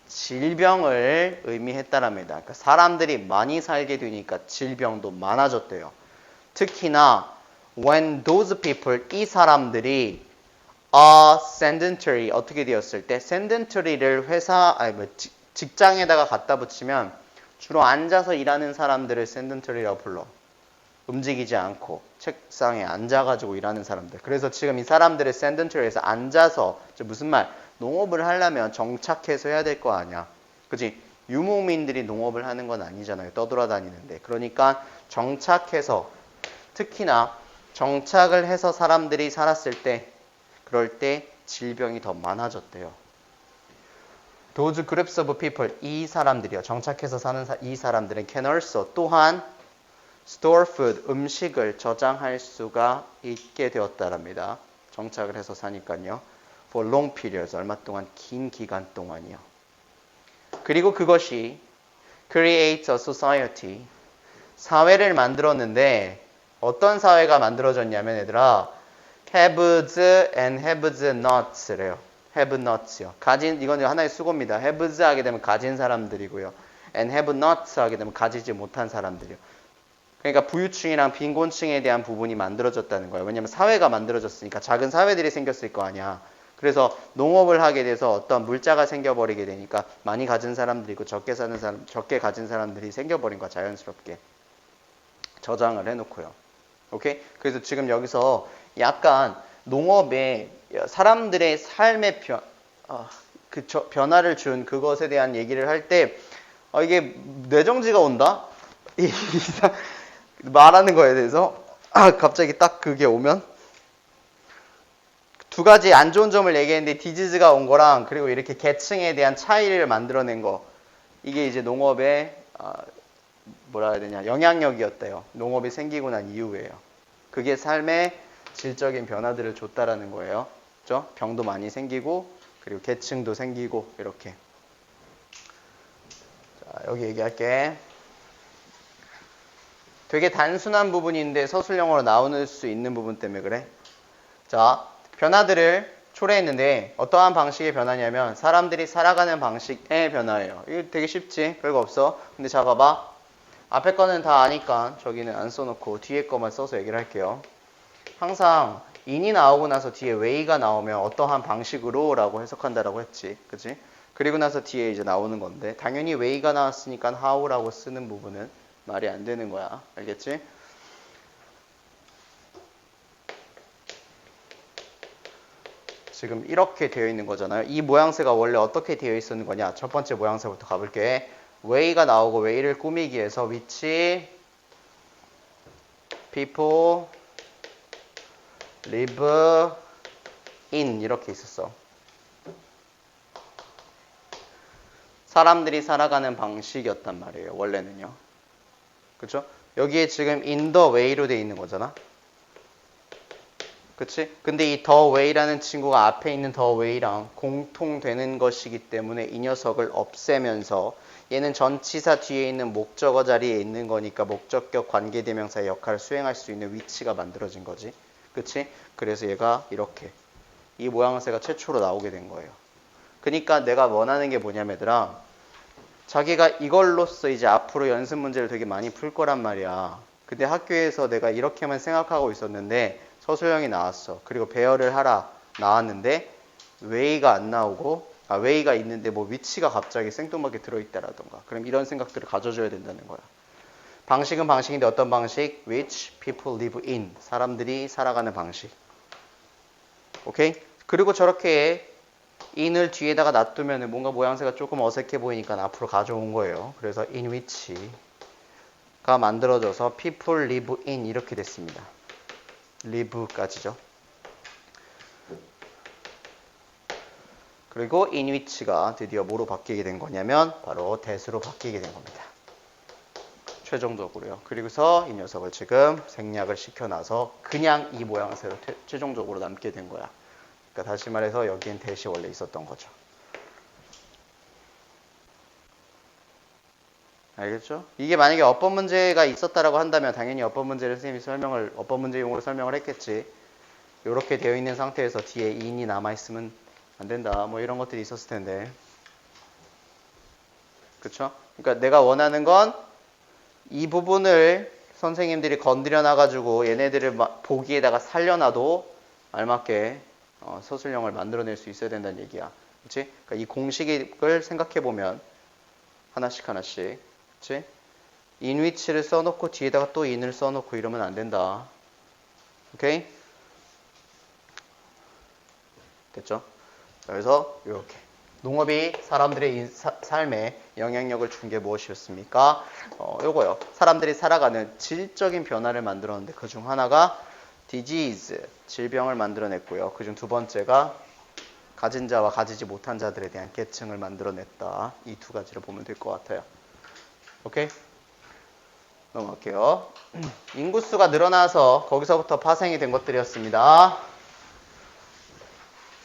질병을 의미했다랍니다. 그러니까 사람들이 많이 살게 되니까 질병도 많아졌대요. 특히나 when those people 이 사람들이 sedentary 어떻게 되었을 때 sedentary를 직장에다가 갖다 붙이면 주로 앉아서 일하는 사람들을 sedentary라고 불러. 움직이지 않고 책상에 앉아가지고 일하는 사람들. 그래서 지금 이 사람들을 sedentary에서 앉아서 무슨 말? 농업을 하려면 정착해서 해야 될 거 아니야. 그치? 유목민들이 농업을 하는 건 아니잖아요. 떠돌아다니는데. 그러니까 정착해서 특히나 정착을 해서 사람들이 살았을 때 그럴 때 질병이 더 많아졌대요. Those groups of people, 이 사람들이요. 정착해서 사는 이 사람들은 can also 또한 store food, 음식을 저장할 수가 있게 되었다랍니다. 정착을 해서 사니까요. For long periods, 얼마 동안, 긴 기간 동안이요. 그리고 그것이 create a society, 사회를 만들었는데 어떤 사회가 만들어졌냐면 얘들아 haves and haves nots래요. have nots요. 가진, 이건 하나의 수고입니다. haves 하게 되면 가진 사람들이고요. and have nots 하게 되면 가지지 못한 사람들이요. 그러니까 부유층이랑 빈곤층에 대한 부분이 만들어졌다는 거예요. 왜냐면 사회가 만들어졌으니까 작은 사회들이 생겼을 거 아니야. 그래서 농업을 하게 돼서 어떤 물자가 생겨버리게 되니까 많이 가진 사람들이고 적게 사는 사람, 적게 가진 사람들이 생겨버린 거야. 자연스럽게. 저장을 해놓고요. 오케이? 그래서 지금 여기서 약간 농업에 사람들의 삶의 변화를 준 그것에 대한 얘기를 할 때 이게 뇌정지가 온다? 말하는 거에 대해서 갑자기 딱 그게 오면 두 가지 안 좋은 점을 얘기했는데 디지즈가 온 거랑 그리고 이렇게 계층에 대한 차이를 만들어낸 거 이게 이제 농업의 뭐라 해야 되냐 영향력이었대요. 농업이 생기고 난 이후에요. 그게 삶의 질적인 변화들을 줬다라는 거예요. 그렇죠? 병도 많이 생기고 그리고 계층도 생기고 이렇게. 자, 여기 얘기할게. 되게 단순한 부분인데 서술형으로 나오는 수 있는 부분 때문에 그래. 자, 변화들을 초래했는데 어떠한 방식의 변화냐면 사람들이 살아가는 방식의 변화예요. 이거 되게 쉽지? 별거 없어. 근데 자 봐봐. 앞에 거는 다 아니까 저기는 안 써놓고 뒤에 거만 써서 얘기를 할게요. 항상 in이 나오고 나서 뒤에 way가 나오면 어떠한 방식으로 라고 해석한다라고 했지. 그치? 그리고 나서 뒤에 이제 나오는 건데 당연히 way가 나왔으니까 how라고 쓰는 부분은 말이 안 되는 거야. 알겠지? 지금 이렇게 되어 있는 거잖아요. 이 모양새가 원래 어떻게 되어 있었는 거냐. 첫 번째 모양새부터 가볼게. way가 나오고 way를 꾸미기 위해서 which people live in 이렇게 있었어. 사람들이 살아가는 방식이었단 말이에요. 원래는요. 그쵸? 여기에 지금 in the way로 되어 있는 거잖아. 그치? 근데 이 the way라는 친구가 앞에 있는 the way랑 공통되는 것이기 때문에 이 녀석을 없애면서 얘는 전치사 뒤에 있는 목적어 자리에 있는 거니까 목적격 관계대명사의 역할을 수행할 수 있는 위치가 만들어진 거지. 그치? 그래서 얘가 이렇게 이 모양새가 최초로 나오게 된 거예요. 그러니까 내가 원하는 게 뭐냐면 얘들아 자기가 이걸로써 이제 앞으로 연습 문제를 되게 많이 풀 거란 말이야. 근데 학교에서 내가 이렇게만 생각하고 있었는데 서술형이 나왔어. 그리고 배열을 하라 나왔는데 way가 안 나오고 way가 있는데 뭐 위치가 갑자기 생뚱맞게 들어있다라던가 그럼 이런 생각들을 가져줘야 된다는 거야. 방식은 방식인데 어떤 방식? Which people live in. 사람들이 살아가는 방식. 오케이? 그리고 저렇게 in을 뒤에다가 놔두면 뭔가 모양새가 조금 어색해 보이니까 앞으로 가져온 거예요. 그래서 in which가 만들어져서 people live in 이렇게 됐습니다. live까지죠. 그리고 in which가 드디어 뭐로 바뀌게 된 거냐면 바로 that으로 바뀌게 된 겁니다. 최종적으로요. 그리고서 이 녀석을 지금 생략을 시켜놔서 그냥 이 모양새로 최종적으로 남게 된 거야. 그러니까 다시 말해서 여기엔 that이 원래 있었던 거죠. 알겠죠? 이게 만약에 어법 문제가 있었다라고 한다면 당연히 어법 문제를 선생님이 어법 문제용으로 설명을 했겠지. 이렇게 되어 있는 상태에서 뒤에 in이 남아있으면 안 된다. 뭐 이런 것들이 있었을 텐데. 그쵸? 그러니까 내가 원하는 건 이 부분을 선생님들이 건드려 놔가지고 얘네들을 보기에다가 살려놔도 알맞게 서술형을 만들어낼 수 있어야 된다는 얘기야. 그치? 그러니까 이 공식을 생각해보면 하나씩 그치? in which를 써놓고 뒤에다가 또 in을 써놓고 이러면 안 된다. 오케이? 됐죠? 그래서 이렇게 농업이 사람들의 삶에 영향력을 준 게 무엇이었습니까? 요거요. 사람들이 살아가는 질적인 변화를 만들었는데 그중 하나가 disease, 질병을 만들어냈고요. 그중 두 번째가 가진 자와 가지지 못한 자들에 대한 계층을 만들어냈다. 이 두 가지를 보면 될 것 같아요. 오케이? 넘어갈게요. 인구수가 늘어나서 거기서부터 파생이 된 것들이었습니다.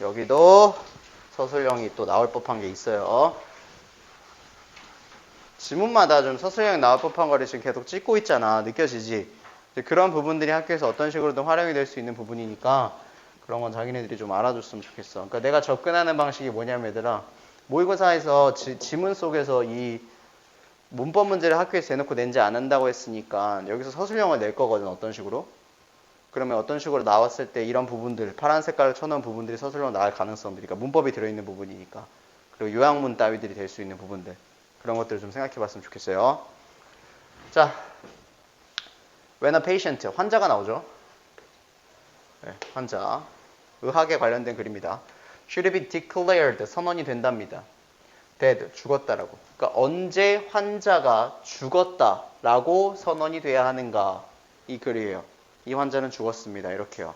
여기도 서술형이 또 나올 법한 게 있어요. 지문마다 좀 서술형이 나올 법한 거를 지금 계속 찍고 있잖아. 느껴지지? 그런 부분들이 학교에서 어떤 식으로든 활용이 될 수 있는 부분이니까 그런 건 자기네들이 좀 알아줬으면 좋겠어. 그러니까 내가 접근하는 방식이 뭐냐면 얘들아, 모의고사에서 지문 속에서 이 문법 문제를 학교에서 대놓고 낸지 안 한다고 했으니까 여기서 서술형을 낼 거거든. 어떤 식으로? 그러면 어떤 식으로 나왔을 때 이런 부분들, 파란 색깔을 쳐놓은 부분들이 서술형으로 나올 가능성들이, 그러니까 문법이 들어있는 부분이니까, 그리고 요약문 따위들이 될 수 있는 부분들, 그런 것들을 좀 생각해 봤으면 좋겠어요. 자, when a patient, 환자가 나오죠. 네, 환자. 의학에 관련된 글입니다. should be declared, 선언이 된답니다. dead, 죽었다라고. 그러니까 언제 환자가 죽었다라고 선언이 돼야 하는가, 이 글이에요. 이 환자는 죽었습니다. 이렇게요.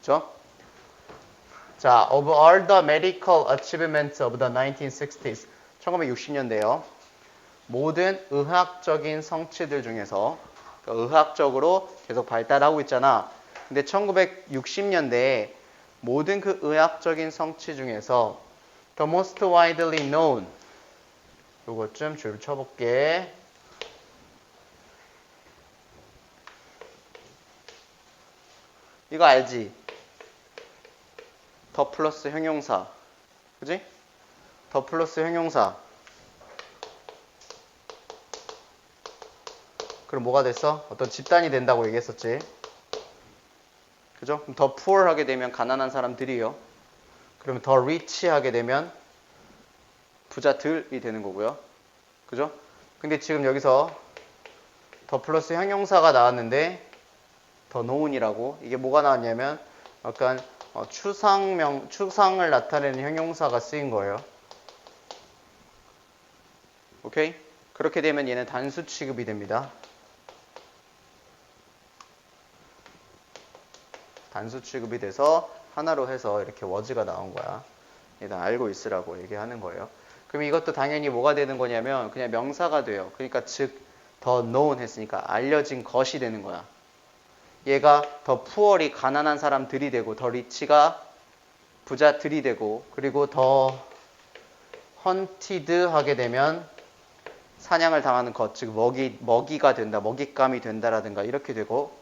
그렇죠? 자, of all the medical achievements of the 1960s, 1960년대요. 모든 의학적인 성취들 중에서, 그러니까 의학적으로 계속 발달하고 있잖아. 근데 1960년대에 모든 그 의학적인 성취 중에서 the most widely known, 요것 좀 줄 쳐볼게. 이거 알지? 더 플러스 형용사. 그지? 더 플러스 형용사. 그럼 뭐가 됐어? 어떤 집단이 된다고 얘기했었지. 그죠? 그럼 더 poor 하게 되면 가난한 사람들이요. 그러면 더 rich 하게 되면 부자들이 되는 거고요. 그죠? 근데 지금 여기서 더 플러스 형용사가 나왔는데 더 known이라고, 이게 뭐가 나왔냐면 약간 추상을 나타내는 형용사가 쓰인 거예요. 오케이? 그렇게 되면 얘는 단수 취급이 됩니다. 단수 취급이 돼서 하나로 해서 이렇게 워즈가 나온 거야. 일단 알고 있으라고 얘기하는 거예요. 그럼 이것도 당연히 뭐가 되는 거냐면 그냥 명사가 돼요. 그러니까 즉 더 known 했으니까 알려진 것이 되는 거야. 얘가 더 puor이 가난한 사람들이 되고, 더 rich가 부자들이 되고, 그리고 더 hunted 하게 되면 사냥을 당하는 것, 즉 먹이가 된다, 먹잇감이 된다라든가 이렇게 되고,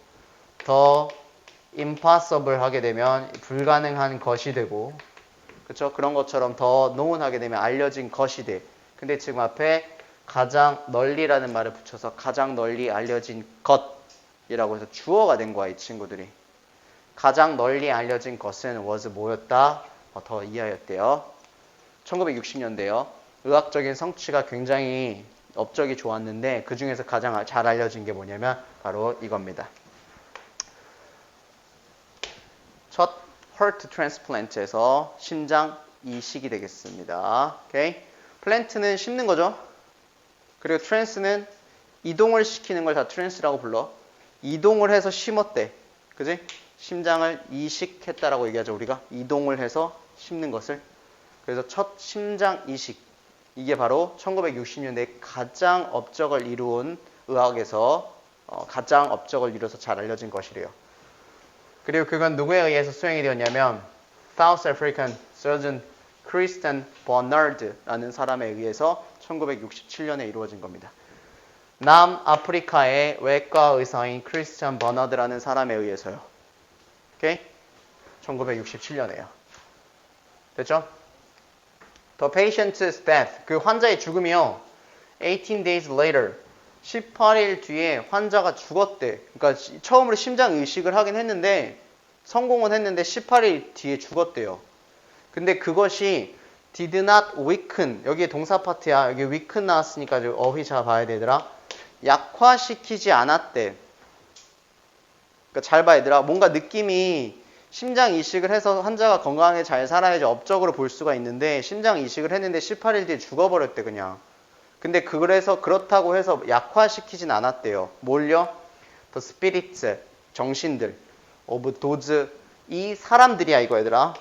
더 impossible 하게 되면 불가능한 것이 되고, 그렇죠? 그런 것처럼 더 known 하게 되면 알려진 것이 돼. 근데 지금 앞에 가장 널리라는 말을 붙여서 가장 널리 알려진 것이라고 해서 주어가 된 거야, 이 친구들이. 가장 널리 알려진 것은 was 뭐였다? 더 이하였대요. 1960년대요. 의학적인 성취가 굉장히 업적이 좋았는데 그 중에서 가장 잘 알려진 게 뭐냐면 바로 이겁니다. 첫 heart transplant에서 심장 이식이 되겠습니다. 오케이? 플랜트는 심는 거죠. 그리고 트랜스는 이동을 시키는 걸 다 트랜스라고 불러. 이동을 해서 심었대. 그지? 심장을 이식했다라고 얘기하죠, 우리가. 이동을 해서 심는 것을. 그래서 첫 심장 이식. 이게 바로 1960년대에 가장 업적을 이루은 의학에서 가장 업적을 이뤄서 잘 알려진 것이래요. 그리고 그건 누구에 의해서 수행이 되었냐면 South African Surgeon Christian Barnard라는 사람에 의해서 1967년에 이루어진 겁니다. 남아프리카의 외과 의사인 크리스찬 버너드라는 사람에 의해서요. 오케이? 1967년에요. 됐죠? The patient's death, 그 환자의 죽음이요. 18 days later, 18일 뒤에 환자가 죽었대. 그러니까 처음으로 심장 이식을 하긴 했는데 성공은 했는데 18일 뒤에 죽었대요. 근데 그것이 did not weaken, 여기에 동사 파트야. 여기 weaken 나왔으니까 어휘 잘 봐야 되더라. 약화시키지 않았대. 그러니까 잘 봐, 얘들아. 뭔가 느낌이 심장 이식을 해서 환자가 건강하게 잘 살아야지 업적으로 볼 수가 있는데 심장 이식을 했는데 18일 뒤에 죽어버렸대, 그냥. 근데 그래서 그렇다고 해서 약화시키진 않았대요. 뭘요? The spirits, 정신들, of those, 이 사람들이야, 이거 얘들아.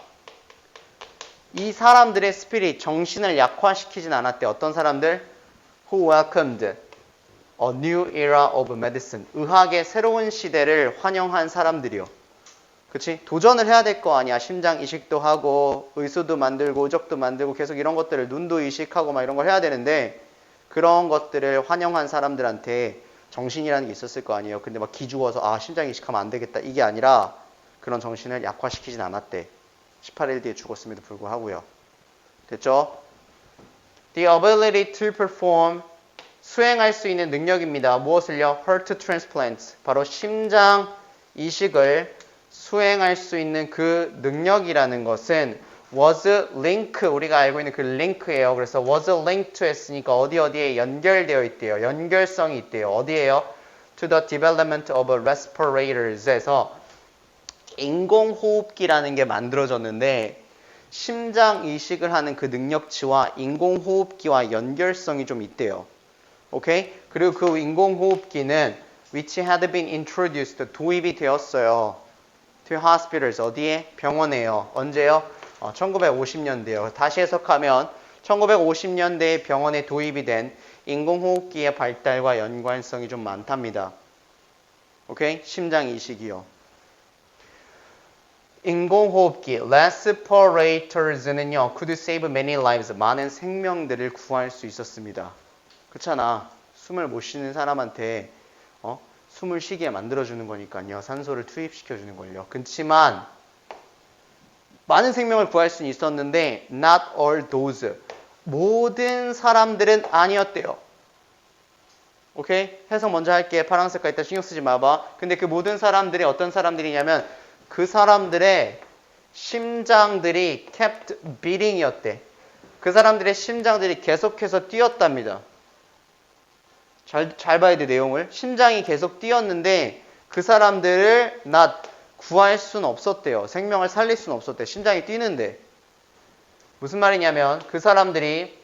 이 사람들의 스피릿, 정신을 약화시키진 않았대. 어떤 사람들? Who welcomed a new era of medicine. 의학의 새로운 시대를 환영한 사람들이요. 그치? 도전을 해야 될 거 아니야. 심장 이식도 하고 의수도 만들고 의적도 만들고 계속 이런 것들을 눈도 이식하고 막 이런 걸 해야 되는데 그런 것들을 환영한 사람들한테 정신이라는 게 있었을 거 아니에요. 근데 막 기죽어서 아 심장 이식하면 안 되겠다 이게 아니라 그런 정신을 약화시키진 않았대. 18일 뒤에 죽었음에도 불구하고요. 됐죠? The ability to perform 수행할 수 있는 능력입니다. 무엇을요? Heart transplant 바로 심장 이식을 수행할 수 있는 그 능력이라는 것은 was link 우리가 알고 있는 그 링크예요. 그래서 was linked to 했으니까 어디에 연결되어 있대요. 연결성이 있대요. 어디에요? To the development of respirators에서 인공호흡기라는 게 만들어졌는데 심장 이식을 하는 그 능력치와 인공호흡기와 연결성이 좀 있대요. 오케이? 그리고 그 인공호흡기는 which had been introduced 도입이 되었어요. to hospitals 어디에? 병원에요. 언제요? 1950년대요. 다시 해석하면 1950년대에 병원에 도입이 된 인공호흡기의 발달과 연관성이 좀 많답니다. 오케이? 심장 이식이요. 인공호흡기 respirators는요 could save many lives 많은 생명들을 구할 수 있었습니다. 그렇잖아. 숨을 못 쉬는 사람한테 숨을 쉬게 만들어주는 거니까요. 산소를 투입시켜주는 걸요. 그렇지만 많은 생명을 구할 수는 있었는데 not all those 모든 사람들은 아니었대요. 오케이? 해석 먼저 할게. 파란색깔 있다 신경 쓰지 마봐. 근데 그 모든 사람들이 어떤 사람들이냐면 그 사람들의 심장들이 kept beating이었대. 그 사람들의 심장들이 계속해서 뛰었답니다. 잘 봐야 돼 내용을. 심장이 계속 뛰었는데 그 사람들을 구할 수는 없었대요. 생명을 살릴 수는 없었대. 심장이 뛰는데. 무슨 말이냐면 그 사람들이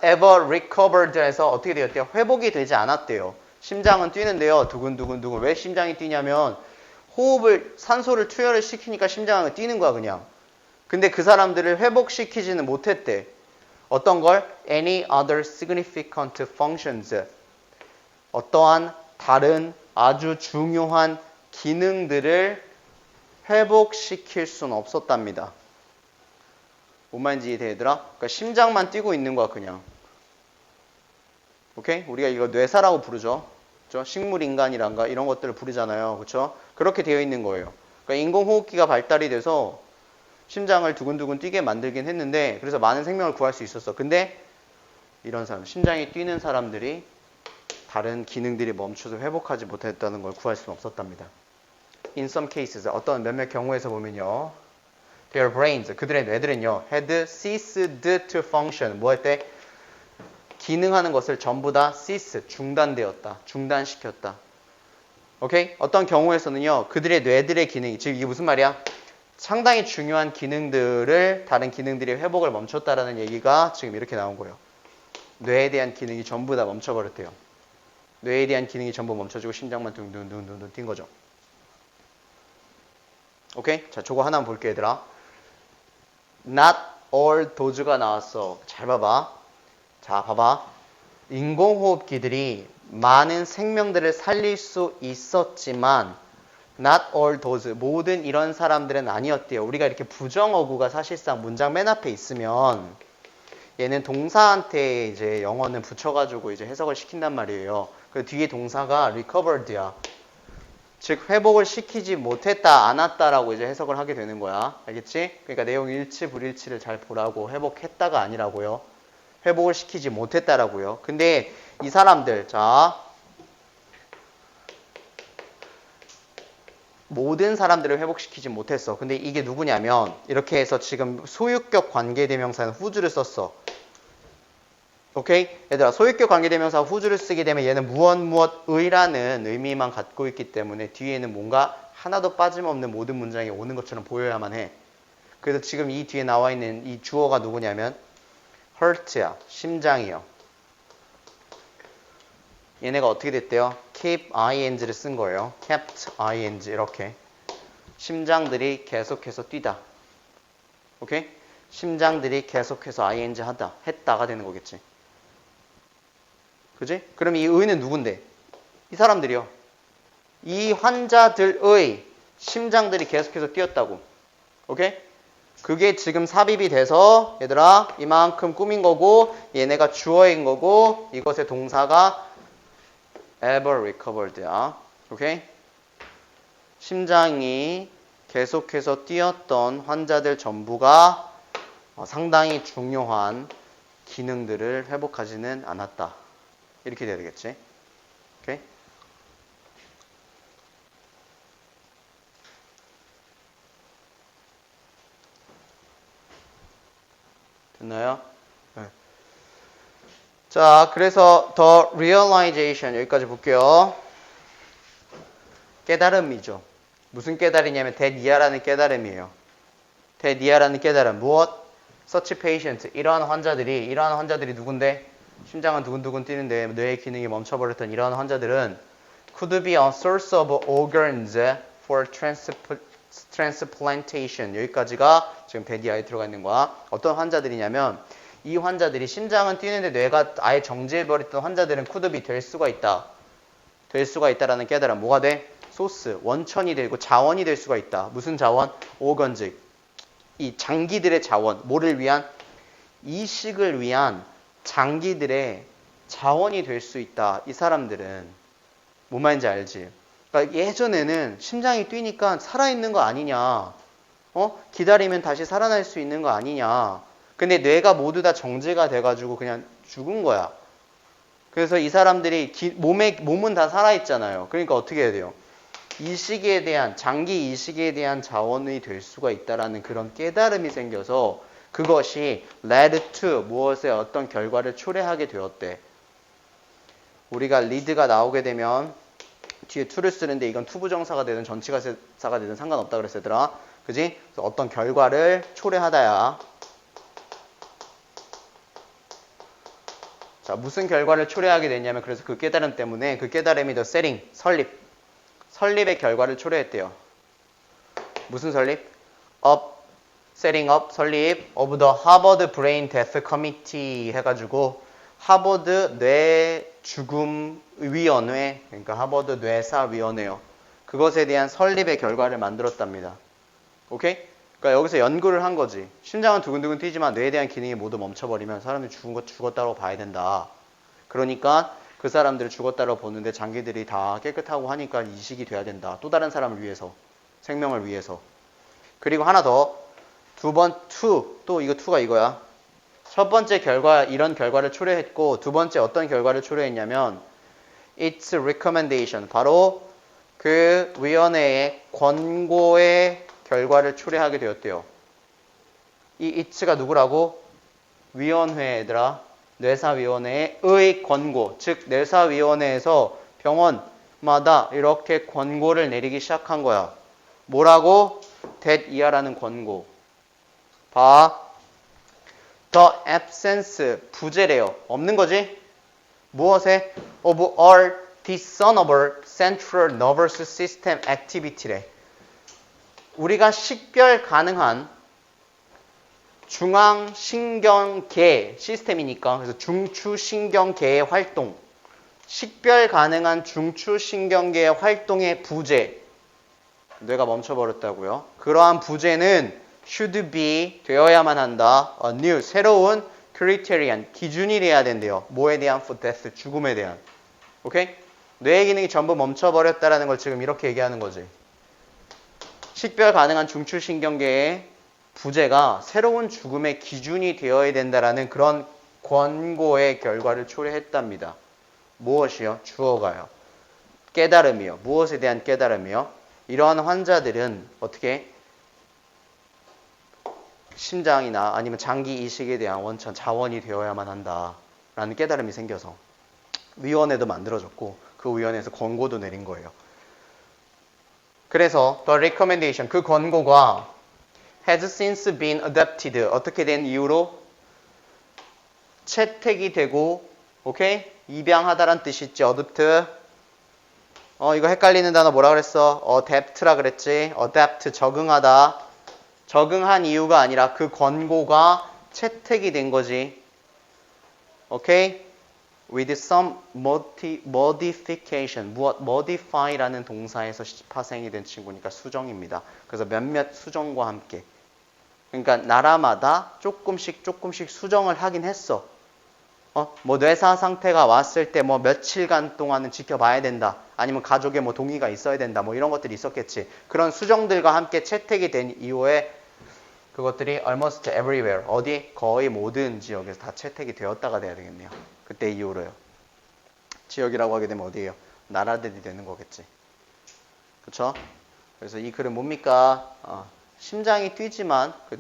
ever recovered 해서 어떻게 되었대요? 회복이 되지 않았대요. 심장은 뛰는데요. 두근두근. 왜 심장이 뛰냐면 산소를 투여를 시키니까 심장은 뛰는 거야 그냥. 근데 그 사람들을 회복시키지는 못했대. 어떤 걸? Any other significant functions. 어떠한 다른 아주 중요한 기능들을 회복시킬 수는 없었답니다. 뭔 말인지 이해돼 얘들아? 그러니까 심장만 뛰고 있는 거야 그냥. 오케이? 우리가 이거 뇌사라고 부르죠. 그렇죠? 식물인간이란가 이런 것들을 부르잖아요. 그렇죠? 그렇게 되어 있는 거예요. 그러니까 인공호흡기가 발달이 돼서 심장을 두근두근 뛰게 만들긴 했는데 그래서 많은 생명을 구할 수 있었어. 근데 이런 사람, 심장이 뛰는 사람들이 다른 기능들이 멈춰서 회복하지 못했다는 걸 구할 수는 없었답니다. In some cases, 어떤 몇몇 경우에서 보면요. Their brains, 그들의 뇌들은요. had ceased to function. 뭐 할 때? 기능하는 것을 전부 다 cease, 중단되었다. 중단시켰다. 오케이? 어떤 경우에서는요. 그들의 뇌들의 기능이, 즉 이게 무슨 말이야? 상당히 중요한 기능들을 다른 기능들이 회복을 멈췄다라는 얘기가 지금 이렇게 나온 거예요. 뇌에 대한 기능이 전부 다 멈춰버렸대요. 뇌에 대한 기능이 전부 멈춰지고 심장만 둥둥둥둥 뛴 거죠. 오케이? 자, 저거 하나만 볼게 얘들아. Not all those가 나왔어. 잘 봐봐. 자, 봐봐. 인공호흡기들이 많은 생명들을 살릴 수 있었지만 not all those, 모든 이런 사람들은 아니었대요. 우리가 이렇게 부정어구가 사실상 문장 맨 앞에 있으면 얘는 동사한테 이제 영어는 붙여가지고 이제 해석을 시킨단 말이에요. 그 뒤에 동사가 recovered야. 즉 회복을 시키지 못했다, 않았다라고 이제 해석을 하게 되는 거야. 알겠지? 그러니까 내용 일치, 불일치를 잘 보라고. 회복했다가 아니라고요. 회복을 시키지 못했다라고요. 근데 이 사람들, 자, 모든 사람들을 회복시키지 못했어. 근데 이게 누구냐면 이렇게 해서 지금 소유격 관계대명사는 whose를 썼어. 오케이? 얘들아, 소유격 관계대명사 whose를 쓰게 되면 얘는 무엇의라는 의미만 갖고 있기 때문에 뒤에는 뭔가 하나도 빠짐없는 모든 문장이 오는 것처럼 보여야만 해. 그래서 지금 이 뒤에 나와 있는 이 주어가 누구냐면 heart야, 심장이요. 얘네가 어떻게 됐대요? keep ing를 쓴 거예요. kept ing 이렇게. 심장들이 계속해서 뛰다. 오케이? 심장들이 계속해서 ing 했다가 되는 거겠지. 그지? 그럼 이 의는 누군데? 이 사람들이요. 이 환자들의 심장들이 계속해서 뛰었다고. 오케이? 그게 지금 삽입이 돼서 얘들아 이만큼 꾸민 거고 얘네가 주어인 거고 이것의 동사가 ever recovered야. 오케이? 심장이 계속해서 뛰었던 환자들 전부가 상당히 중요한 기능들을 회복하지는 않았다. 이렇게 돼야 되겠지. 오케이? 됐나요? 네. 자, 그래서 the realization 여기까지 볼게요. 깨달음이죠. 무슨 깨달음이냐면 대니아라는 깨달음이에요. 대니아라는 깨달음. 무엇? such patient. 이러한 환자들이 누군데? 심장은 두근두근 뛰는데 뇌의 기능이 멈춰버렸던 이러한 환자들은 could be a source of organs for transplantation. 여기까지가 지금 대니아에 들어가 있는 거야. 어떤 환자들이냐면 이 환자들이 심장은 뛰는데 뇌가 아예 정지해버렸던 환자들은 could be 될 수가 있다. 될 수가 있다라는 깨달음. 뭐가 돼? 소스, 원천이 되고 자원이 될 수가 있다. 무슨 자원? organs. 이 장기들의 자원. 뭐를 위한? 이식을 위한 장기들의 자원이 될 수 있다. 이 사람들은. 뭔 말인지 알지? 그러니까 예전에는 심장이 뛰니까 살아있는 거 아니냐. 기다리면 다시 살아날 수 있는 거 아니냐. 근데 뇌가 모두 다 정지가 돼가지고 그냥 죽은 거야. 그래서 이 사람들이 몸은 다 살아있잖아요. 그러니까 어떻게 해야 돼요? 이식에 대한, 장기 이식에 대한 자원이 될 수가 있다라는 그런 깨달음이 생겨서 그것이 led to 무엇의 어떤 결과를 초래하게 되었대. 우리가 lead가 나오게 되면 뒤에 to를 쓰는데 이건 투부정사가 되든 전치사가 되든 상관없다 그랬어 얘들아. 그지? 그래서 어떤 결과를 초래하다야. 자, 무슨 결과를 초래하게 됐냐면 그래서 그 깨달음 때문에 그 깨달음이 the setting, 설립의 결과를 초래했대요. 무슨 설립? setting up, 설립 of the Harvard Brain Death Committee 해가지고 하버드 뇌 죽음 위원회, 그러니까 하버드 뇌사 위원회요. 그것에 대한 설립의 결과를 만들었답니다. 오케이? 그러니까 여기서 연구를 한 거지. 심장은 두근두근 뛰지만 뇌에 대한 기능이 모두 멈춰버리면 사람이 죽었다고 봐야 된다. 그러니까 그 사람들을 죽었다고 보는데 장기들이 다 깨끗하고 하니까 이식이 돼야 된다. 또 다른 사람을 위해서. 생명을 위해서. 그리고 하나 더. 또 이거 2가 이거야. 첫 번째 결과, 이런 결과를 초래했고 두 번째 어떤 결과를 초래했냐면 It's recommendation. 바로 그 위원회의 권고의 결과를 초래하게 되었대요. 이 it가 누구라고? 위원회들아. 뇌사위원회의 권고, 즉 뇌사위원회에서 병원마다 이렇게 권고를 내리기 시작한 거야. 뭐라고? that-이하라는 권고. 봐. The absence, 부재래요. 없는 거지? 무엇에? of all discernible central nervous system activity래. 우리가 식별 가능한 중앙신경계 시스템이니까 그래서 중추신경계의 활동, 식별 가능한 중추신경계의 활동의 부재, 뇌가 멈춰버렸다고요. 그러한 부재는 should be 되어야만 한다. A new 새로운 criterion 기준이 돼야 된대요. 뭐에 대한? for death 죽음에 대한. 오케이? 뇌의 기능이 전부 멈춰버렸다라는 걸 지금 이렇게 얘기하는 거지. 식별 가능한 중추신경계의 부재가 새로운 죽음의 기준이 되어야 된다라는 그런 권고의 결과를 초래했답니다. 무엇이요? 주어가요. 깨달음이요. 무엇에 대한 깨달음이요? 이러한 환자들은 어떻게? 심장이나 아니면 장기 이식에 대한 원천 자원이 되어야만 한다라는 깨달음이 생겨서 위원회도 만들어졌고 그 위원회에서 권고도 내린 거예요. 그래서 the recommendation, 그 권고가 has since been adopted. 어떻게 된 이유로? 채택이 되고, 오케이? 입양하다란 뜻이 있지, adopt. 이거 헷갈리는 단어 뭐라 그랬어? adapt라 그랬지? adapt, 적응하다. 적응한 이유가 아니라 그 권고가 채택이 된 거지. 오케이? With some modification. 무엇? modify라는 동사에서 파생이 된 친구니까 수정입니다. 그래서 몇몇 수정과 함께. 그러니까 나라마다 조금씩 수정을 하긴 했어. 뭐 뇌사 상태가 왔을 때 뭐 며칠간 동안은 지켜봐야 된다. 아니면 가족의 뭐 동의가 있어야 된다. 뭐 이런 것들이 있었겠지. 그런 수정들과 함께 채택이 된 이후에 그것들이 almost everywhere. 어디? 거의 모든 지역에서 다 채택이 되었다가 돼야 되겠네요. 그때 이후로요. 지역이라고 하게 되면 어디예요? 나라들이 되는 거겠지. 그쵸? 그래서 이 글은 뭡니까? 심장이 뛰지만 그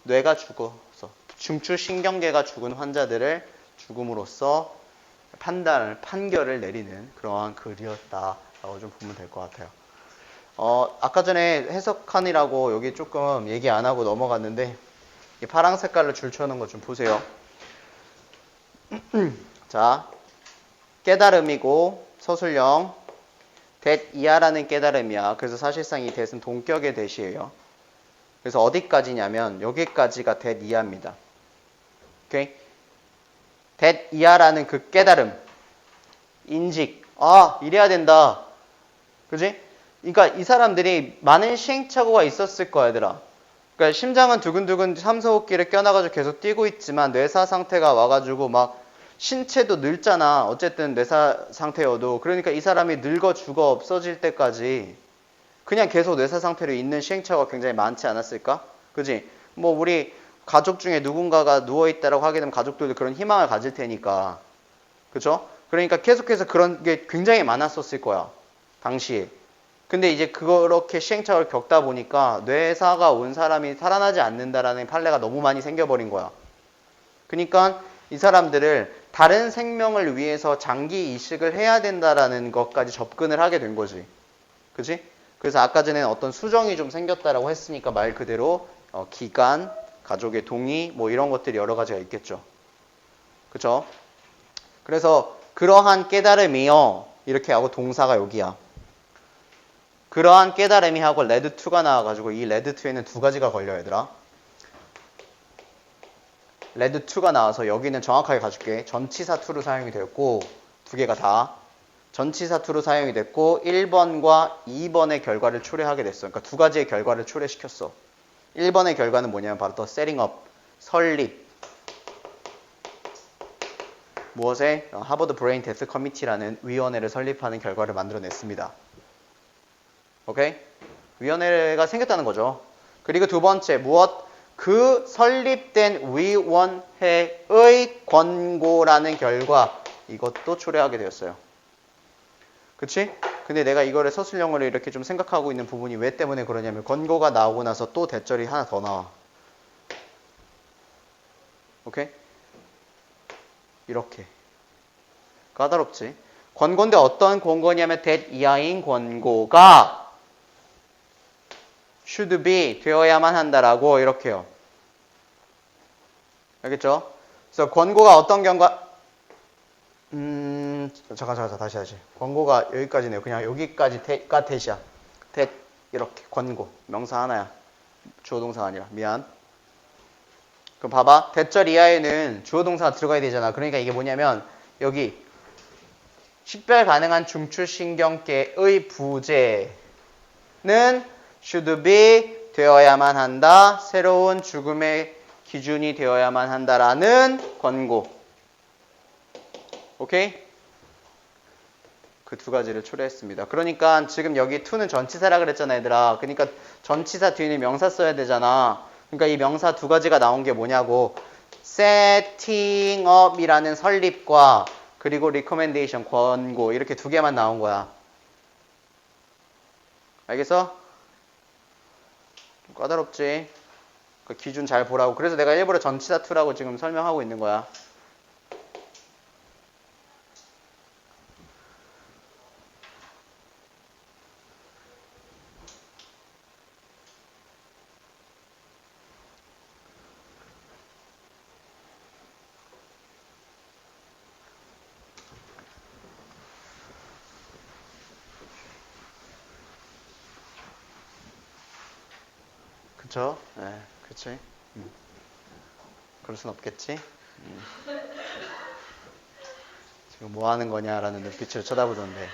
뇌가 죽어서 중추신경계가 죽은 환자들을 죽음으로써 판결을 내리는 그러한 글이었다라고 좀 보면 될 것 같아요. 아까 전에 해석하느라고 여기 조금 얘기 안 하고 넘어갔는데 이 파랑 색깔로 줄 쳐놓은 거 좀 보세요. 자, 깨달음이고 서술형 that 이하라는 깨달음이야. 그래서 사실상 이 that은 동격의 that이에요. 그래서 어디까지냐면 여기까지가 that 이하입니다. 오케이? that 이하라는 그 깨달음, 인직, 이래야 된다. 그지? 그러니까 이 사람들이 많은 시행착오가 있었을 거야, 얘들아. 그러니까 심장은 두근두근 삼소호흡기를 껴놔가지고 계속 뛰고 있지만 뇌사 상태가 와가지고 막 신체도 늙잖아. 어쨌든 뇌사 상태여도. 그러니까 이 사람이 늙어 죽어 없어질 때까지 그냥 계속 뇌사 상태로 있는 시행착오가 굉장히 많지 않았을까? 그지? 뭐 우리 가족 중에 누군가가 누워있다라고 하게 되면 가족들도 그런 희망을 가질 테니까. 그죠? 그러니까 계속해서 그런 게 굉장히 많았었을 거야. 당시에. 근데 이제 그렇게 시행착오를 겪다 보니까 뇌사가 온 사람이 살아나지 않는다라는 판례가 너무 많이 생겨버린 거야. 그러니까 이 사람들을 다른 생명을 위해서 장기 이식을 해야 된다라는 것까지 접근을 하게 된 거지. 그지? 그래서 아까 전에 어떤 수정이 좀 생겼다라고 했으니까 말 그대로 기간, 가족의 동의 뭐 이런 것들이 여러 가지가 있겠죠. 그죠? 그래서 그러한 깨달음이요. 이렇게 하고 동사가 여기야. 그러한 깨달음이 하고 레드2가 나와가지고 이 레드2에는 두 가지가 걸려 얘들아. 레드2가 나와서 여기는 정확하게 가줄게. 전치사 2로 사용이 되었고 두 개가 다 전치사 2로 사용이 됐고 1번과 2번의 결과를 초래하게 됐어. 그러니까 두 가지의 결과를 초래시켰어. 1번의 결과는 뭐냐면 바로 더 setting up, 설립. 무엇에? 하버드 브레인 데스 커미티라는 위원회를 설립하는 결과를 만들어냈습니다. 오케이? 위원회가 생겼다는 거죠. 그리고 두 번째, 무엇? 그 설립된 위원회의 권고라는 결과, 이것도 초래하게 되었어요. 그치? 근데 내가 이거를 서술형으로 이렇게 좀 생각하고 있는 부분이 왜 때문에 그러냐면 권고가 나오고 나서 또 대절이 하나 더 나와. 오케이? 이렇게. 까다롭지? 권고인데 어떤 권고냐면 that 이하인 권고가 should be 되어야만 한다라고 이렇게요. 알겠죠? 그래서 권고가 어떤 경과 잠깐 다시 권고가 여기까지네요. 그냥 여기까지 that가 that이야. that 이렇게 권고 명사 하나야. 주어 동사가 아니라 미안. 그럼 봐봐. 대절 이하에는 주어 동사가 들어가야 되잖아. 그러니까 이게 뭐냐면 여기 식별 가능한 중추신경계의 부재는 should be 되어야만 한다. 새로운 죽음의 기준이 되어야만 한다라는 권고. 오케이? 그 두 가지를 초래했습니다. 그러니까 지금 여기 to는 전치사라 그랬잖아 얘들아. 그러니까 전치사 뒤에는 명사 써야 되잖아. 그러니까 이 명사 두 가지가 나온 게 뭐냐고. setting up이라는 설립과 그리고 recommendation 권고 이렇게 두 개만 나온 거야. 알겠어? 좀 까다롭지? 그 기준 잘 보라고. 그래서 내가 일부러 전치사 2라고 지금 설명하고 있는 거야. 그쵸? 네, 그치? 그럴 순 없겠지? 지금 뭐 하는 거냐라는 눈빛으로 쳐다보던데.